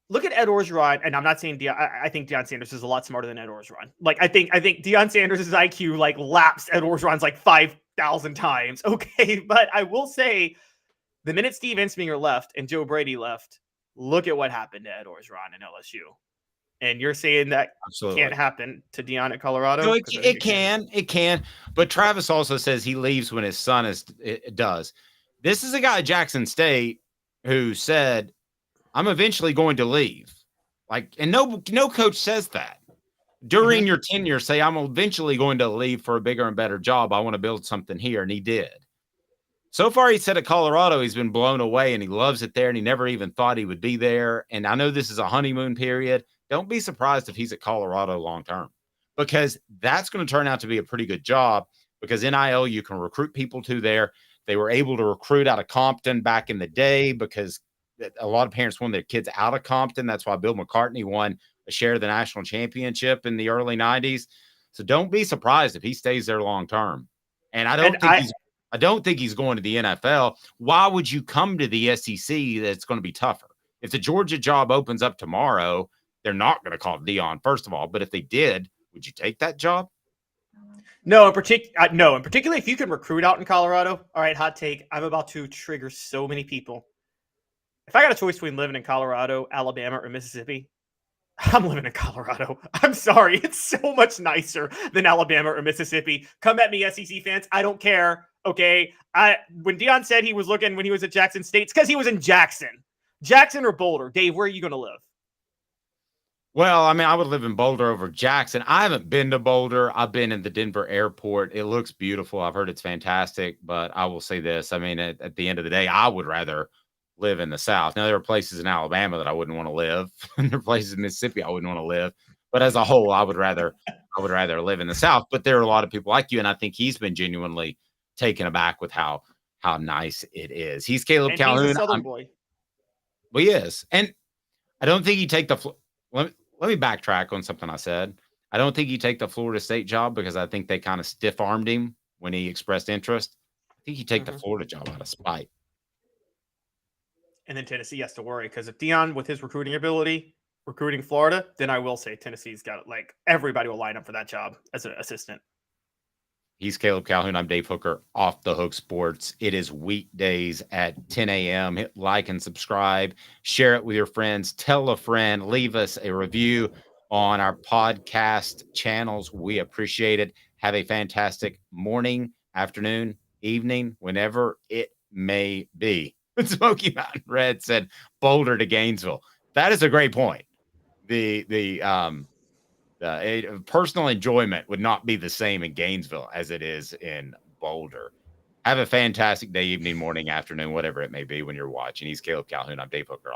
look at Ed Orgeron, and I'm not saying I think Deion Sanders is a lot smarter than Ed Orgeron. Like I think Deion Sanders' IQ like laps Ed Orgeron's like 5,000 times. Okay, but I will say, the minute Steve Ensminger left and Joe Brady left, look at what happened to Ed Orgeron in LSU. And you're saying that can't happen to Deion at Colorado? No, it can. But Travis also says he leaves when his son does. This is a guy at Jackson State who said, I'm eventually going to leave. Like, and no coach says that. During your tenure, say, I'm eventually going to leave for a bigger and better job. I want to build something here. And he did. So far, he said at Colorado, he's been blown away and he loves it there. And he never even thought he would be there. And I know this is a honeymoon period. Don't be surprised if he's at Colorado long term, because that's going to turn out to be a pretty good job, because NIL, you can recruit people to there. They were able to recruit out of Compton back in the day because a lot of parents want their kids out of Compton. That's why Bill McCartney won a share of the national championship in the early 90s. So don't be surprised if he stays there long term. And I don't think he's going to the NFL. Why would you come to the SEC that's going to be tougher? If the Georgia job opens up tomorrow, they're not going to call Deion, first of all. But if they did, would you take that job? No, in particular, if you can recruit out in Colorado. All right, hot take. I'm about to trigger so many people. If I got a choice between living in Colorado, Alabama, or Mississippi, I'm living in Colorado. I'm sorry. It's so much nicer than Alabama or Mississippi. Come at me, SEC fans. I don't care. Okay. When Deion said he was looking when he was at Jackson State, it's because he was in Jackson. Jackson or Boulder? Dave, where are you going to live? Well, I mean, I would live in Boulder over Jackson. I haven't been to Boulder. I've been in the Denver airport. It looks beautiful. I've heard it's fantastic, but I will say this. I mean, at the end of the day, I would rather live in the South. Now, there are places in Alabama that I wouldn't want to live. And there are places in Mississippi I wouldn't want to live. But as a whole, I would rather live in the South. But there are a lot of people like you, and I think he's been genuinely taken aback with how nice it is. He's Caleb Calhoun. He's a Southern boy. Well, he is. And I don't think he'd take the let me backtrack on something I said. I don't think he'd take the Florida State job because I think they kind of stiff-armed him when he expressed interest. I think he'd take the Florida job out of spite. And then Tennessee has to worry, because if Deion, with his recruiting ability, recruiting Florida, then I will say Tennessee's got, like, everybody will line up for that job as an assistant. He's Caleb Calhoun. I'm Dave Hooker, Off the Hook Sports. It is weekdays at 10 a.m. Hit like and subscribe. Share it with your friends. Tell a friend. Leave us a review on our podcast channels. We appreciate it. Have a fantastic morning, afternoon, evening, whenever it may be. Smoky Mountain Red said Boulder to Gainesville. That is a great point. The personal enjoyment would not be the same in Gainesville as it is in Boulder. Have a fantastic day, evening, morning, afternoon, whatever it may be when you're watching. He's Caleb Calhoun. I'm Dave Hooker. Off